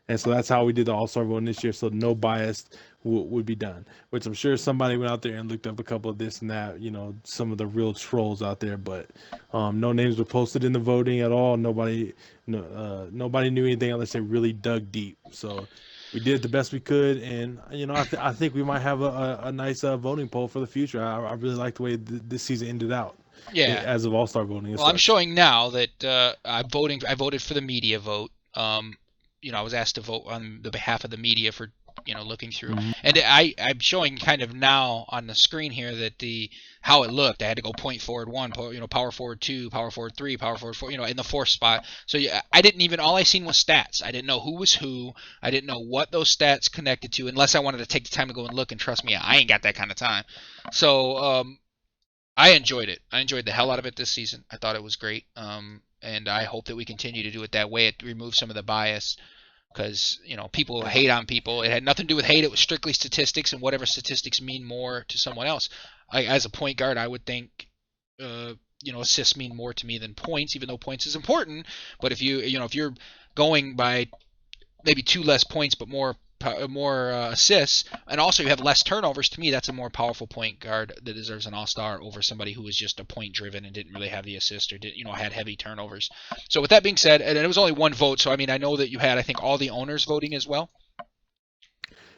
And so that's how we did the All-Star voting this year. So no bias would be done, which I'm sure somebody went out there and looked up a couple of this and that, some of the real trolls out there, but no names were posted in the voting at all. Nobody knew anything unless they really dug deep. So we did the best we could. And, I think we might have a nice voting poll for the future. I really like the way this season ended out. Yeah. As of All-Star voting. Well, I'm showing now that I voted for the media vote. I was asked to vote on the behalf of the media for, looking through. Mhm. And I'm showing kind of now on the screen here that how it looked. I had to go point forward 1, power forward 2, power forward 3, power forward 4, in the 4th spot. So I didn't even, all I seen was stats. I didn't know who was who. I didn't know what those stats connected to unless I wanted to take the time to go and look, and trust me, I ain't got that kind of time. So, I enjoyed it. I enjoyed the hell out of it this season. I thought it was great. And I hope that we continue to do it that way. It removes some of the bias, because people hate on people. It had nothing to do with hate. It was strictly statistics, and whatever statistics mean more to someone else. As a point guard, I would think assists mean more to me than points, even though points is important. But if you're going by maybe 2 less points but more assists, and also you have less turnovers, to me that's a more powerful point guard that deserves an all-star over somebody who was just a point driven and didn't really have the assist, or had heavy turnovers. So with that being said, and it was only 1 vote, so I know that you had, I think, all the owners voting as well.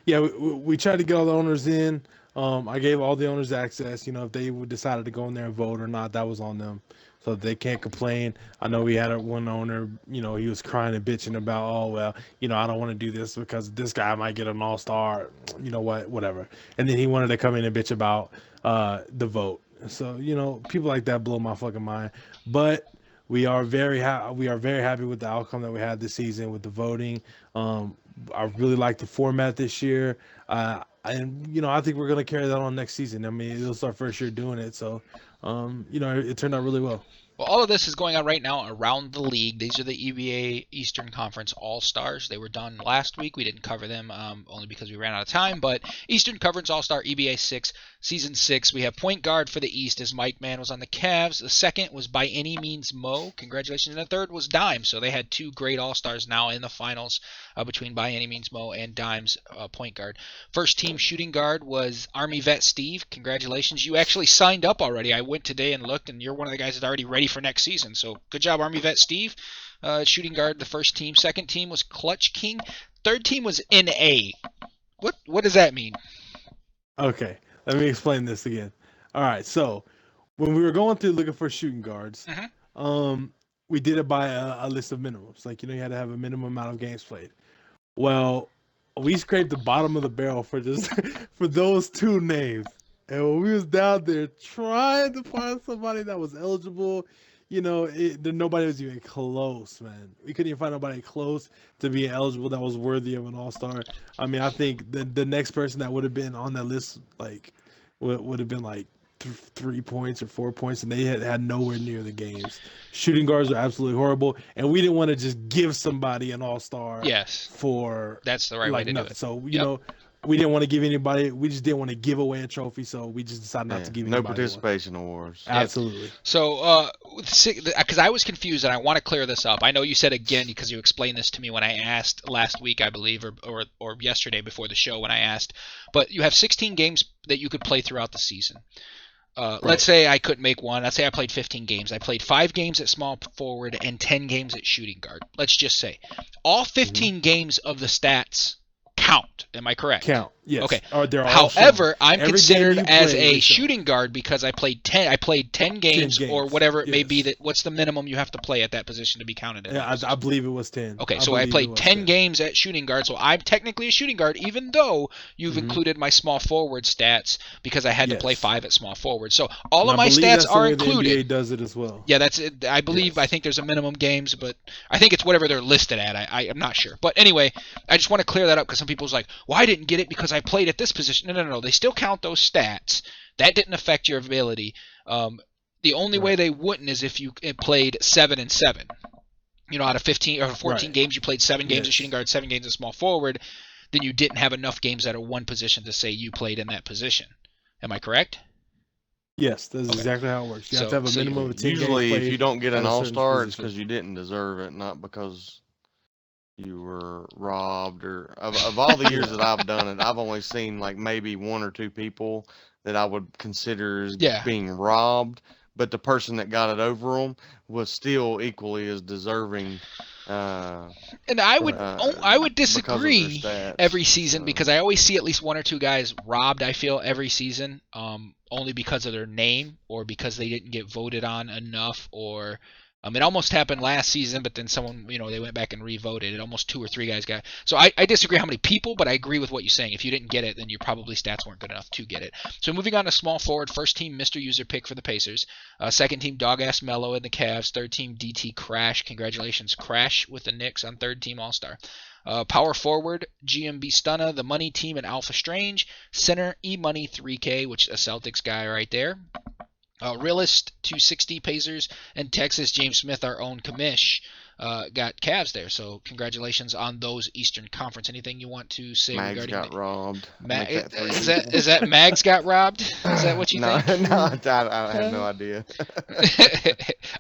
Yeah, we tried to get all the owners in. I gave all the owners access. If they decided to go in there and vote or not, that was on them. So they can't complain. I know we had one owner, he was crying and bitching about, oh, well, I don't want to do this because this guy might get an all-star, whatever. And then he wanted to come in and bitch about the vote. So, people like that blow my fucking mind. But we are very happy with the outcome that we had this season with the voting. I really like the format this year. And I think we're gonna carry that on next season. I mean, it was our first year doing it, so it turned out really well. Well, all of this is going on right now around the league. These are the EBA Eastern Conference All-Stars. They were done last week. We didn't cover them only because we ran out of time. But Eastern Conference All-Star EBA 6, Season 6. We have point guard for the East as Mike Mann was on the Cavs. The second was By Any Means Mo. Congratulations. And the third was Dime. So they had 2 great All-Stars now in the finals between By Any Means Mo and Dime's point guard. First team shooting guard was Army Vet Steve. Congratulations. You actually signed up already. I went today and looked, and you're one of the guys that's already ready for next season. So good job, Army Vet Steve. Shooting guard, the first team. Second team was Clutch King. Third team was NA. What does that mean? Okay, let me explain this again. All right, so when we were going through looking for shooting guards, we did it by a list of minimums. Like, you had to have a minimum amount of games played. Well, we scraped the bottom of the barrel for just for those 2 names. And when we was down there trying to find somebody that was eligible, nobody was even close, man. We couldn't even find nobody close to being eligible that was worthy of an all-star. I mean, I think the next person that would have been on that list, like, would have been like 3 points or 4 points, and they had nowhere near the games. Shooting guards are absolutely horrible, and we didn't want to just give somebody an all-star. Yes, for that's the right way to do it. So we didn't want to give anybody. We just didn't want to give away a trophy, so we just decided not to give no anybody participation awards. Absolutely. So, because I was confused, and I want to clear this up. I know you said again because you explained this to me when I asked last week, I believe, or yesterday before the show when I asked. But you have 16 games that you could play throughout the season. Right. Let's say I couldn't make one. Let's say I played 15 games. I played 5 games at small forward and 10 games at shooting guard. Let's just say all 15 games of the stats count. Am I correct? Count. Yes. Okay. However, I'm considered as a shooting guard because I played 10. I played 10 games or whatever it may be. That what's the minimum you have to play at that position to be counted in? Yeah, I believe it was 10. Okay, so I played 10 games at shooting guard, so I'm technically a shooting guard, even though you've included my small forward stats because I had to play 5 at small forward. So all of my stats are included. The NBA does it as well. Yeah, that's it. I believe. I think there's a minimum games, but I think it's whatever they're listed at. I'm not sure, but anyway, I just want to clear that up because some people's like, "Well, I didn't get it because I played at this position." No. They still count those stats. That didn't affect your ability. The only way they wouldn't is if you played 7 and 7. out of 15 or 14 Right. games, you played 7 games Yes. as shooting guard, 7 games as small forward, then you didn't have enough games out of one position to say you played in that position. Am I correct? Yes, that's Okay. exactly how it works. You have to So, have a so minimum of 10 games Usually, if you played don't get at an a All certain Star, it's position. because you didn't deserve it, not because you were robbed or of all the years that I've done it, I've only seen like maybe 1 or 2 people that I would consider as yeah. being robbed, but the person that got it over them was still equally as deserving. Uh, And I would because of their disagree stats. every season So because I always see at least 1 or 2 guys robbed. I feel every season, only because of their name or because they didn't get voted on enough, or it almost happened last season, but then someone, they went back and re-voted. It almost 2 or 3 guys got. So I disagree how many people, but I agree with what you're saying. If you didn't get it, then your probably stats weren't good enough to get it. So moving on to small forward, first team Mr. User pick for the Pacers, second team Dog Ass Mello in the Cavs, third team DT Crash. Congratulations, Crash with the Knicks on third team All Star. Power forward, GMB Stunna, the Money Team, and Alpha Strange. Center, E Money 3K, which is a Celtics guy right there. Realist 260 Pacers, and Texas James Smith, our own commish, got Cavs there. So congratulations on those Eastern Conference. Anything you want to say Mags regarding got robbed. Mag? Make that 3 Is people. that Mags got robbed? Is that what you No, think? no, I have no idea.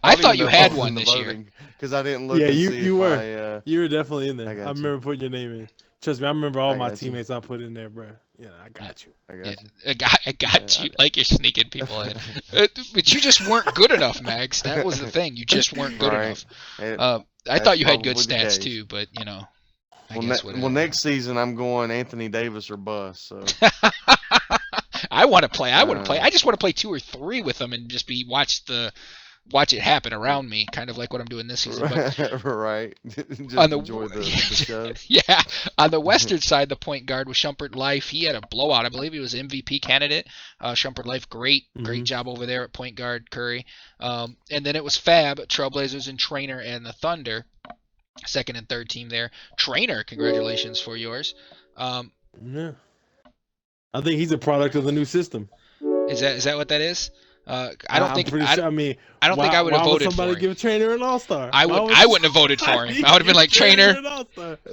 I don't thought even you know if I had was one in the this year. voting because I didn't look Yeah, and you see you if were. You were definitely in there. I I got you. remember putting your name in. Trust me, I remember all I my got you. teammates I put in there, bro. Yeah, I got you. I Yeah, got you. I got Yeah, you. Like you're sneaking people in, but you just weren't good enough, Mags. That was the thing. You just weren't good Right. enough. It, I that's thought you had good probably the stats case. too, but I Well, guess well, next season I'm going Anthony Davis or bust. So I want to play. I want to play. uh, I just want to play 2 or 3 with them and just watch it happen around me, kind of like what I'm doing this season. But right, just on the enjoy the show. yeah, on the Western side, the point guard was Shumpert Life. He had a blowout. I believe he was MVP candidate. Shumpert Life, great job over there at point guard, Curry. And then it was Fab, Trailblazers, and Trainer and the Thunder. Second and third team there. Trainer, congratulations for yours. Yeah, I think he's a product of the new system. Is that what that is? I don't I'm think pretty sure. I mean, I don't think I would have why would voted somebody for him. give a Trainer an All-Star? I wouldn't have voted for him. I would have been like Trainer.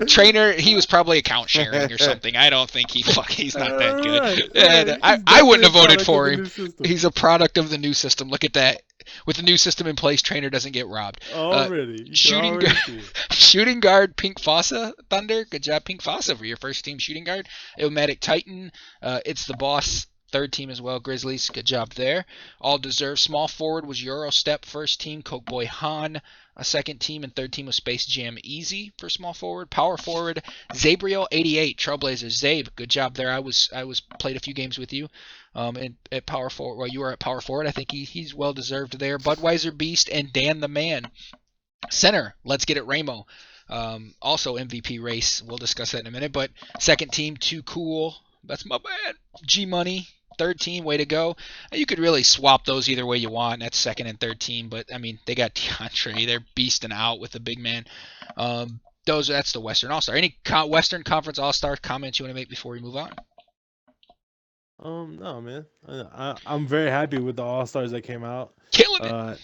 Trainer, he was probably account sharing or something. I don't think he's not that good. And I wouldn't have voted for him. He's a product of the new system. Look at that. With the new system in place, Trainer doesn't get robbed. Already. Shooting guard, Pink Fossa, Thunder. Good job, Pink Fossa, for your first team shooting guard. Ilmatic Titan, It's the Boss, third team as well, Grizzlies. Good job there. All deserved. Small forward was Eurostep, first team. Cokeboy Han, a second team, and third team was Space Jam Easy for small forward. Power forward, Zabriel 88, Trailblazers. Zabe, good job there. I was played a few games with you. At power forward, well, you were at power forward. I think he's well deserved there. Budweiser Beast and Dan the Man. Center, let's get it, Ramo. Also MVP race. We'll discuss that in a minute. But second team, Too Cool. That's my man. G Money. Third team, way to go. You could really swap those either way you want. That's second and third team. But I mean, they got DeAndre. They're beasting out with the big man. That's the Western All Star. Any Western Conference All Star comments you want to make before we move on? No, man. I'm very happy with the All Stars that came out. Killing it.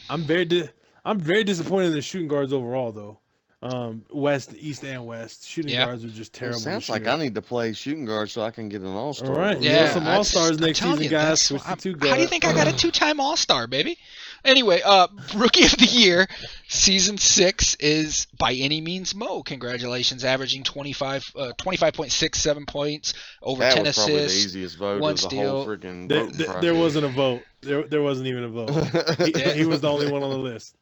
I'm very disappointed in the shooting guards overall, though. West, East, and West shooting guards are just terrible. It sounds like I need to play shooting guard so I can get an All Star. All right, yeah, some All Stars next season, guys. How do you think I got a 2-time All Star, baby? Anyway, Rookie of the Year, Season 6 is by any means Mo. Congratulations, averaging 25.67 points, over 10 assists. That was probably the easiest vote 1 of the steal. whole freaking voting process. There wasn't a vote. There wasn't even a vote. He was the only one on the list.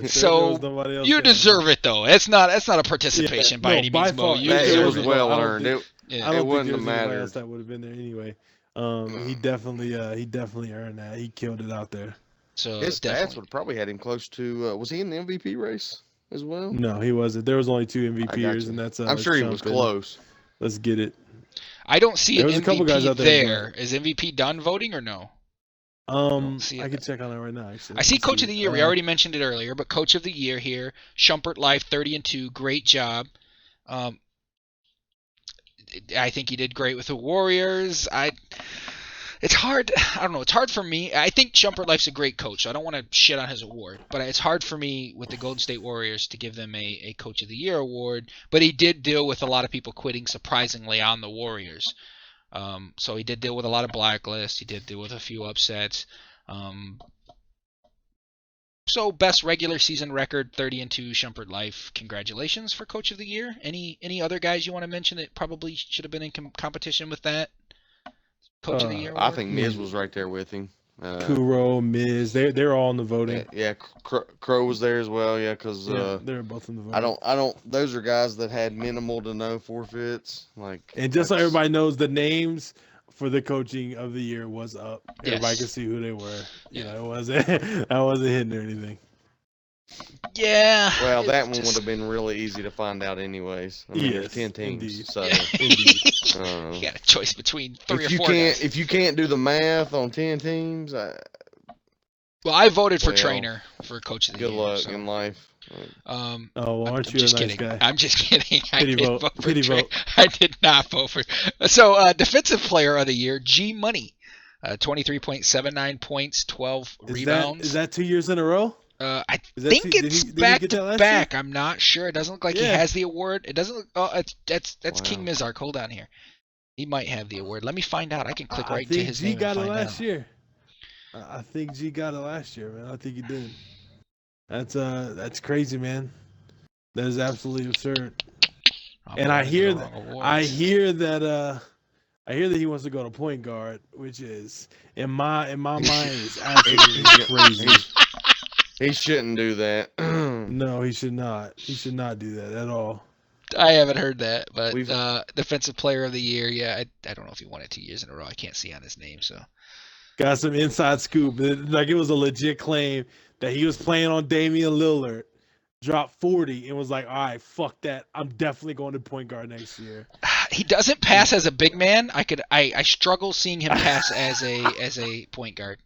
So you deserve it, though. It's not a participation by any means, Mo. It was well earned. It wouldn't have mattered. Else that would have been there anyway. He definitely earned that. He killed it out there. So his stats would have probably had him close to. Was he in the MVP race as well? No, he wasn't. There was only 2 MVPers, and that's. I'm sure he was close. Let's get it. I don't see an MVP a couple guys out there. Is MVP done voting or no? I can check on it right now. Actually, I see Coach of the Year. We already mentioned it earlier, but Coach of the Year here, Shumpert Life, 30-2, great job. I think he did great with the Warriors. It's hard. I don't know. It's hard for me. I think Shumpert Life's a great coach. So I don't want to shit on his award, but it's hard for me with the Golden State Warriors to give them a Coach of the Year award. But he did deal with a lot of people quitting surprisingly on the Warriors. So he did deal with a lot of blacklists. He did deal with a few upsets. So best regular season record, 30-2 Shumpert Life. Congratulations for Coach of the Year. Any other guys you want to mention that probably should have been in competition with that Coach of the Year award? I think Miz was right there with him. Kuro, Miz, they're all in the voting. Yeah, Crow was there as well. Yeah, because they're both in the voting. I don't. Those are guys that had minimal to no forfeits. And just so everybody knows, the names for the coaching of the year was up. Everybody could see who they were. You know, it wasn't hidden or anything. Yeah. Well, that one would have been really easy to find out anyways. I mean, there's 10 teams. Indeed. So Indeed. You got a choice between three or if you four can't guys. if you can't do the math on 10 teams, Well, I voted for Trainer for Coach of the good Year. luck So. in life. Oh, well, aren't you a just nice kidding. guy? I'm just kidding. I Pity did vote. vote for Pity Trainer. vote. I did not vote for. So, Defensive Player of the Year, G Money. 23.79 points, 12 rebounds. Is that 2 years in a row? I Is that think did it's he back get that to last back. I'm not sure. It doesn't look like he Yeah. has the award. It doesn't look. Oh, that's Wow. King Mizark. Hold on here. He might have the award. Let me find out. I can click right I think to his G name got and it find last out. year. I think G got it last year, man. I think he did. That's crazy, man. That is absolutely absurd. And I hear that he wants to go to point guard, which is in my mind is absolutely crazy. He shouldn't do that. No, he should not. He should not do that at all. I haven't heard that, but We've- Defensive Player of the Year. Yeah, I don't know if he won it 2 years in a row. I can't see on his name. So Got some inside scoop. Like it was a legit claim that he was playing on Damian Lillard, dropped 40, and was like, "All right, fuck that. I'm definitely going to point guard next year." he doesn't pass as a big man. I struggle seeing him pass as a point guard.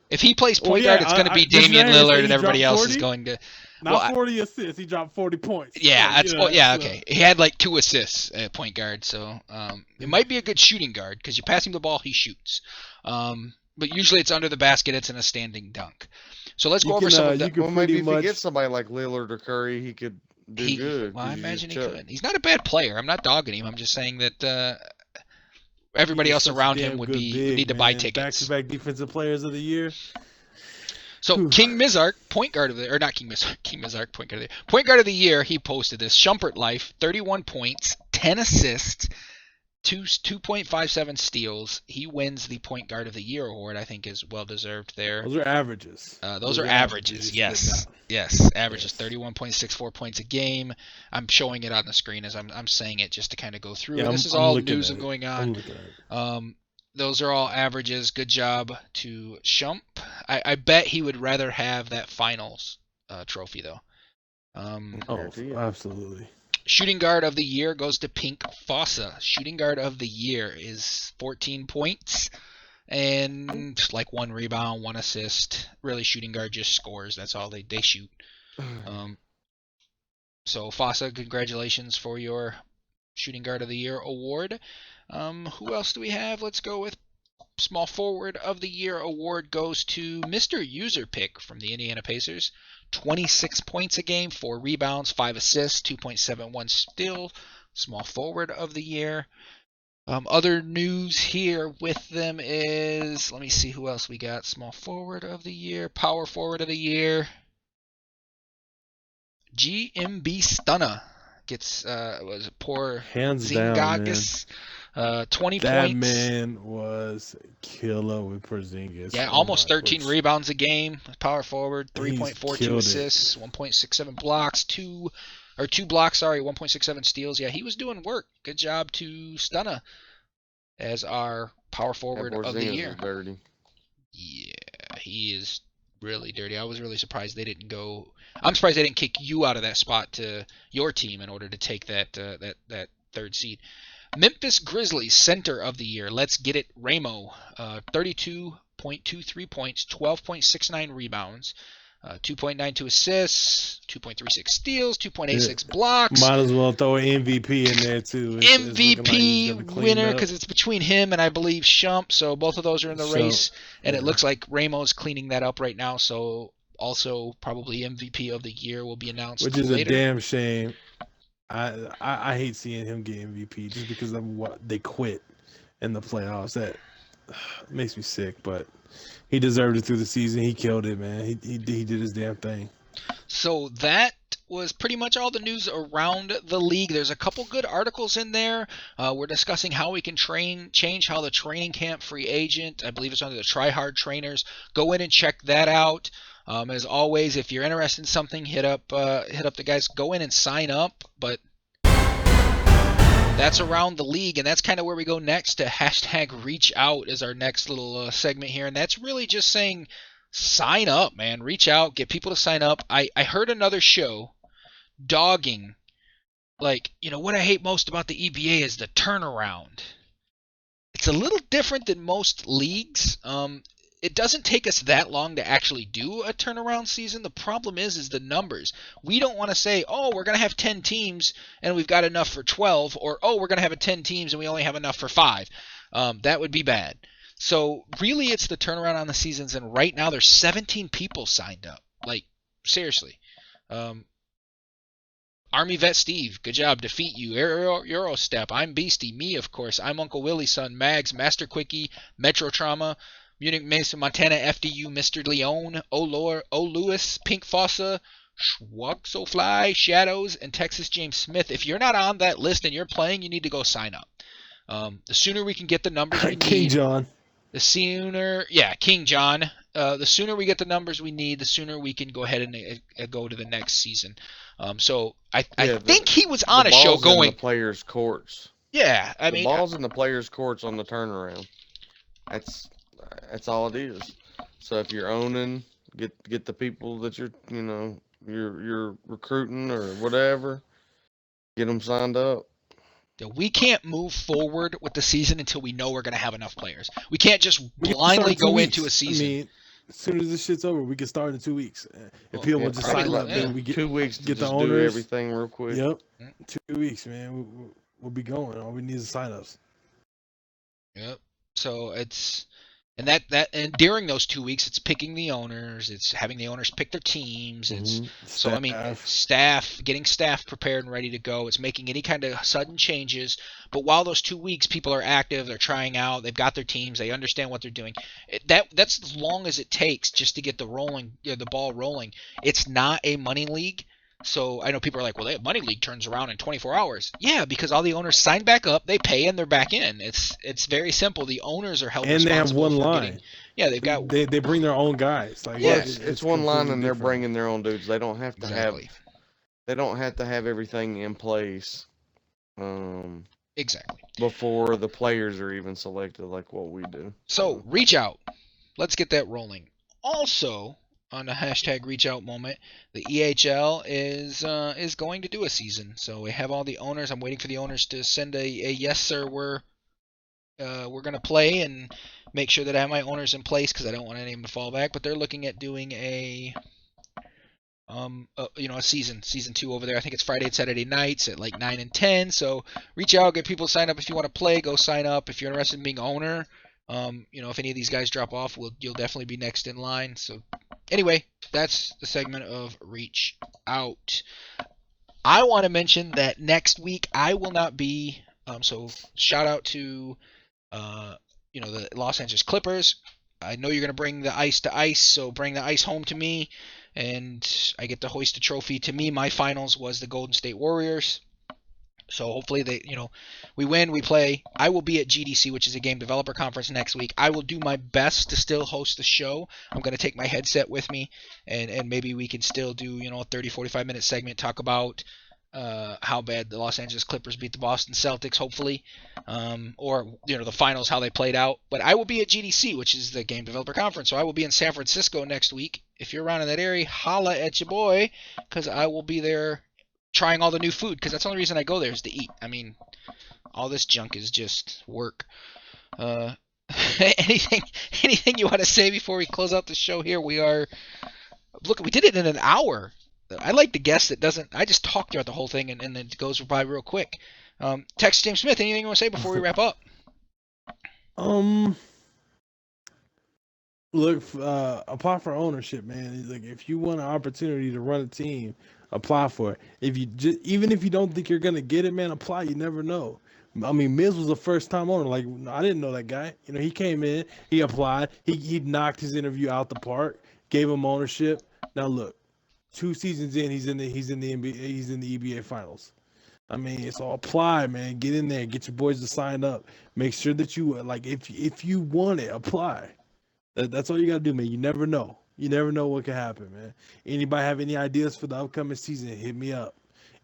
If he plays point guard, it's going to be Damian Lillard, and everybody else is going to. Not 40 assists. He dropped 40 points. Yeah, So, that's you know, okay. He had like 2 assists at point guard, so it might be a good shooting guard because you pass him the ball, he shoots. But usually it's under the basket. It's in a standing dunk. So let's go over some of the. you Well, maybe pretty if much- he gets somebody like Lillard or Curry, he could do good. Well, I 'cause you imagine he just chuck- could. He's not a bad player. I'm not dogging him. I'm just saying that everybody He's else such a around damn him would good be big, need to buy man. tickets. Back-to-back defensive players of the year. So King Mizark, point guard of the, or not King Mizark, point guard of the year. Point guard of the year, he posted this. Shumpert Life, 31 points, 10 assists, 2.57 steals. He wins the point guard of the year award. I think is well deserved there. Those are averages. Those are averages. Yes. Averages 31.64 points a game. I'm showing it on the screen as I'm saying it just to kind of go through. Yeah, This is I'm all looking news at it. going I'm on. looking at it. Those are all averages. Good job to Shump. I bet he would rather have that finals trophy though. Oh, Guarantee it. absolutely. Shooting guard of the year goes to Pink Fossa. Shooting guard of the year is 14 points and like 1 rebound, 1 assist. Really, shooting guard just scores. That's all they shoot. So Fossa, congratulations for your shooting guard of the year award. Who else do we have? Let's go with small forward of the year award goes to Mr. User Pick from the Indiana Pacers. 26 points a game, 4 rebounds, 5 assists, 2.71 steal. Small forward of the year. Other news here with them is, let me see who else we got. Small forward of the year, power forward of the year. GMB Stunna gets was a poor Hands down, man. Zingakis. 20 That points. man was killer with Porzingis. Yeah, Oh almost my 13 gosh. rebounds a game. Power forward, He's 3.42 killed it. assists, 1.67 blocks, 2 blocks, 1.67 steals. Yeah, he was doing work. Good job to Stunna as our power forward of the Porzingis year. is dirty. Yeah, he is really dirty. I was really surprised they didn't go. I'm surprised they didn't kick you out of that spot to your team in order to take that that 3rd seed. Memphis Grizzlies center of the year. Let's get it, Ramo. 32.23 points, 12.69 rebounds. 2.92 assists, 2.36 steals, 2.86 blocks. Might as well throw an MVP in there too. It's looking like he's gonna MVP clean winner up. because it's between him and I believe Shump, so both of those are in the race, and it yeah. looks like Ramo's cleaning that up right now. So also probably MVP of the year will be announced Which is later. a damn shame. I hate seeing him get MVP just because of what they quit in the playoffs. That makes me sick, but he deserved it through the season. He killed it, man. He did his damn thing. So that was pretty much all the news around the league. There's a couple good articles in there. We're discussing how we can change how the training camp free agent, I believe it's under the Try Hard Trainers. Go in and check that out. As always, if you're interested in something, hit up the guys. Go in and sign up. But that's around the league, and that's kind of where we go next to hashtag reach out as our next little segment here, and that's really just saying sign up, man. Reach out, get people to sign up. I heard another show dogging, like, what I hate most about the EBA is the turnaround. It's a little different than most leagues. It doesn't take us that long to actually do a turnaround season. The problem is the numbers. We don't want to say, oh, we're going to have 10 teams and we've got enough for 12, or, oh, we're going to have 10 teams and we only have enough for 5. That would be bad. So really it's the turnaround on the seasons, and right now there's 17 people signed up. Like, seriously. Army Vet Steve, good job. Defeat you. Eurostep. I'm Beastie. Me, of course. I'm Uncle Willie's son. Mags. Master Quickie. Metro Trauma. Munich Mason Montana FDU. Mr. Leone. O Lewis. Pink Fossa. Schwugselfly. Shadows. And Texas James Smith. If you're not on that list and you're playing, you need to go sign up. The sooner we can get the numbers we need. King John. The sooner, King John. The sooner we get the numbers we need, the sooner we can go ahead and go to the next season. So I think he was on a show going. In the players' courts. Yeah, I mean, the ball's in the players' courts on the turnaround. That's all it is. So if you're owning, get the people that you're recruiting or whatever, get them signed up. We can't move forward with the season until we know we're going to have enough players. We can't just blindly go into a season. I mean, as soon as this shit's over, we can start in 2 weeks. If people will just sign up, then we get 2 weeks to get just the owners. do everything real quick. Yep, 2 weeks, man. We'll be going. All we need is sign-ups. Yep. So it's and during those 2 weeks, it's picking the owners. It's having the owners pick their teams. It's so I mean, getting staff prepared and ready to go. It's making any kind of sudden changes. But while those 2 weeks, people are active, they're trying out, they've got their teams, they understand what they're doing. That's as long as it takes just to get the ball rolling. It's not a money league. So I know people are like, well, the money league turns around in 24 hours. Yeah, because all the owners sign back up, they pay, and they're back in. It's very simple. The owners are held responsible. And they have one line. They've got. They bring their own guys. Like it's one line, and they're bringing their own dudes. They don't have to have. They don't have to have everything in place. Exactly. Before the players are even selected, like what we do. So reach out. Let's get that rolling. Also, on the hashtag reach out moment, the EHL is going to do a season. So we have all the owners. I'm waiting for the owners to send a yes sir, we're going to play, and make sure that I have my owners in place, because I don't want any of them to fall back. But they're looking at doing a season 2 over there. I think it's Friday and Saturday nights at like 9 and 10. So reach out, get people to sign up. If you want to play, go sign up. If you're interested in being owner, if any of these guys drop off, you'll definitely be next in line. So anyway, that's the segment of Reach Out. I want to mention that next week I will not be. So shout out to the Los Angeles Clippers. I know you're going to bring the ice to ice, so bring the ice home to me, and I get to hoist a trophy. To me, my finals was the Golden State Warriors. So hopefully we win, we play. I will be at GDC, which is a game developer conference, next week. I will do my best to still host the show. I'm going to take my headset with me, and maybe we can still do, a 30, 45-minute segment, talk about how bad the Los Angeles Clippers beat the Boston Celtics, hopefully, or the finals, how they played out. But I will be at GDC, which is the game developer conference, so I will be in San Francisco next week. If you're around in that area, holla at your boy, because I will be there trying all the new food, because that's the only reason I go there is to eat. I mean, all this junk is just work. Anything you want to say before we close out the show here? We are Look, we did it in an hour. I like the guest that doesn't. I just talk throughout the whole thing and then it goes by real quick. Text James Smith. Anything you want to say before we wrap up? Look, apply for ownership, man. Like, if you want an opportunity to run a team, apply for it. Even if you don't think you're gonna get it, man, apply. You never know. I mean, Miz was a first time owner. Like, I didn't know that guy. You know, he came in, he applied, he knocked his interview out the park, gave him ownership. Now look, 2 seasons in, he's in the NBA, he's in the EBA finals. I mean, it's all apply, man. Get in there, get your boys to sign up. Make sure that you like, if you want it, apply. That's all you gotta do, man. You never know. You never know what can happen, man. Anybody have any ideas for the upcoming season? Hit me up.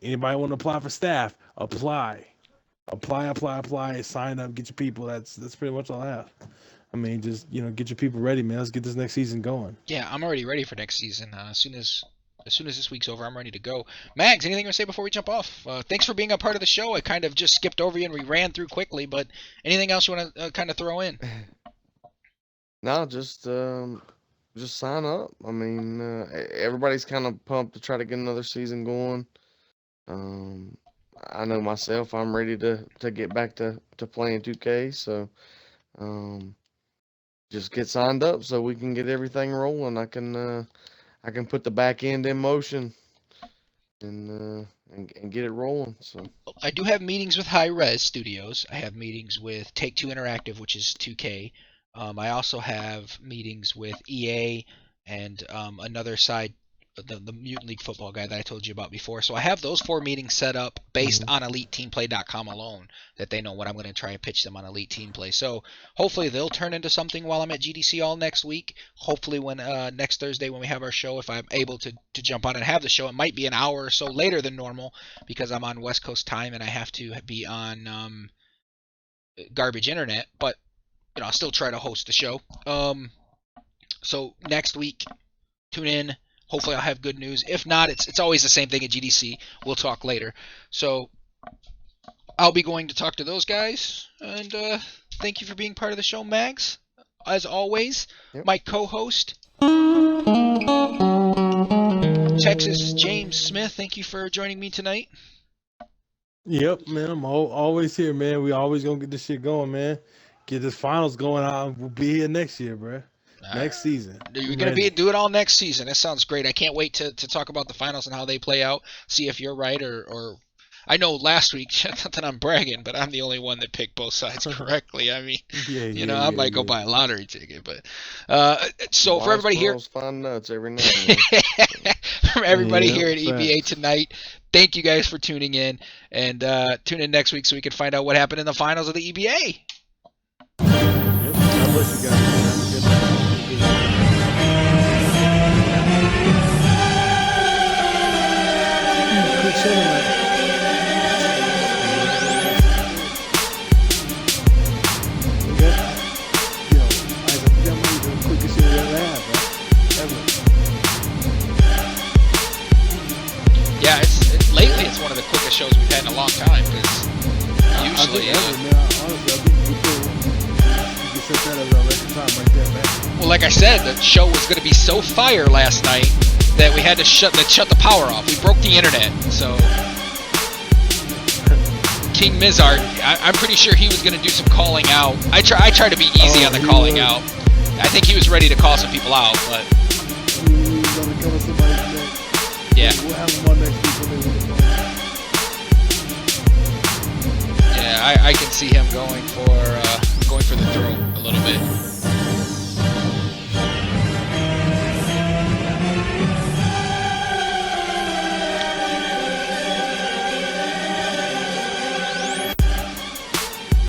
Anybody want to apply for staff? Apply. Sign up. Get your people. That's pretty much all I have. I mean, just get your people ready, man. Let's get this next season going. Yeah, I'm already ready for next season. As soon as this week's over, I'm ready to go. Mags, anything to say before we jump off? Thanks for being a part of the show. I kind of just skipped over you and we ran through quickly, but anything else you want to kind of throw in? No, just sign up. I mean, everybody's kind of pumped to try to get another season going. I know myself, I'm ready to get back to playing 2K. So, just get signed up so we can get everything rolling. I can put the back end in motion and get it rolling. So I do have meetings with High Res Studios. I have meetings with Take Two Interactive, which is 2K. I also have meetings with EA and another side, the Mutant League Football guy that I told you about before. So I have those 4 meetings set up based on EliteTeamPlay.com alone, that they know what I'm going to try and pitch them on Elite Team Play. So hopefully they'll turn into something while I'm at GDC all next week. Hopefully when next Thursday when we have our show, if I'm able to jump on and have the show, it might be an hour or so later than normal because I'm on West Coast time and I have to be on garbage internet. But I'll still try to host the show. So next week, tune in. Hopefully I'll have good news. If not, it's always the same thing at GDC. We'll talk later. So I'll be going to talk to those guys. And thank you for being part of the show, Mags. As always, my co-host, Texas James Smith. Thank you for joining me tonight. Yep, man. I'm always here, man. We always gonna get this shit going, man. Get this finals going on. We'll be here next year, bro. Next season. You're going to do it all next season. That sounds great. I can't wait to talk about the finals and how they play out. See if you're right or I know last week, not that I'm bragging, but I'm the only one that picked both sides correctly. I mean, I might go buy a lottery ticket, but so for everybody here, find nuts every now and then. From everybody here at EBA tonight, thank you guys for tuning in, and tune in next week so we can find out what happened in the finals of the EBA. God bless you guys. Yeah, lately it's one of the quickest shows we've had in a long time. Because usually, well, like I said, the show was going to be so fire last night that we had to shut the power off. We broke the internet, so King Mizart, I'm pretty sure he was going to do some calling out. I try to be easy on the calling out. I think he was ready to call some people out, but yeah. Yeah, I can see him going for the throat a little bit.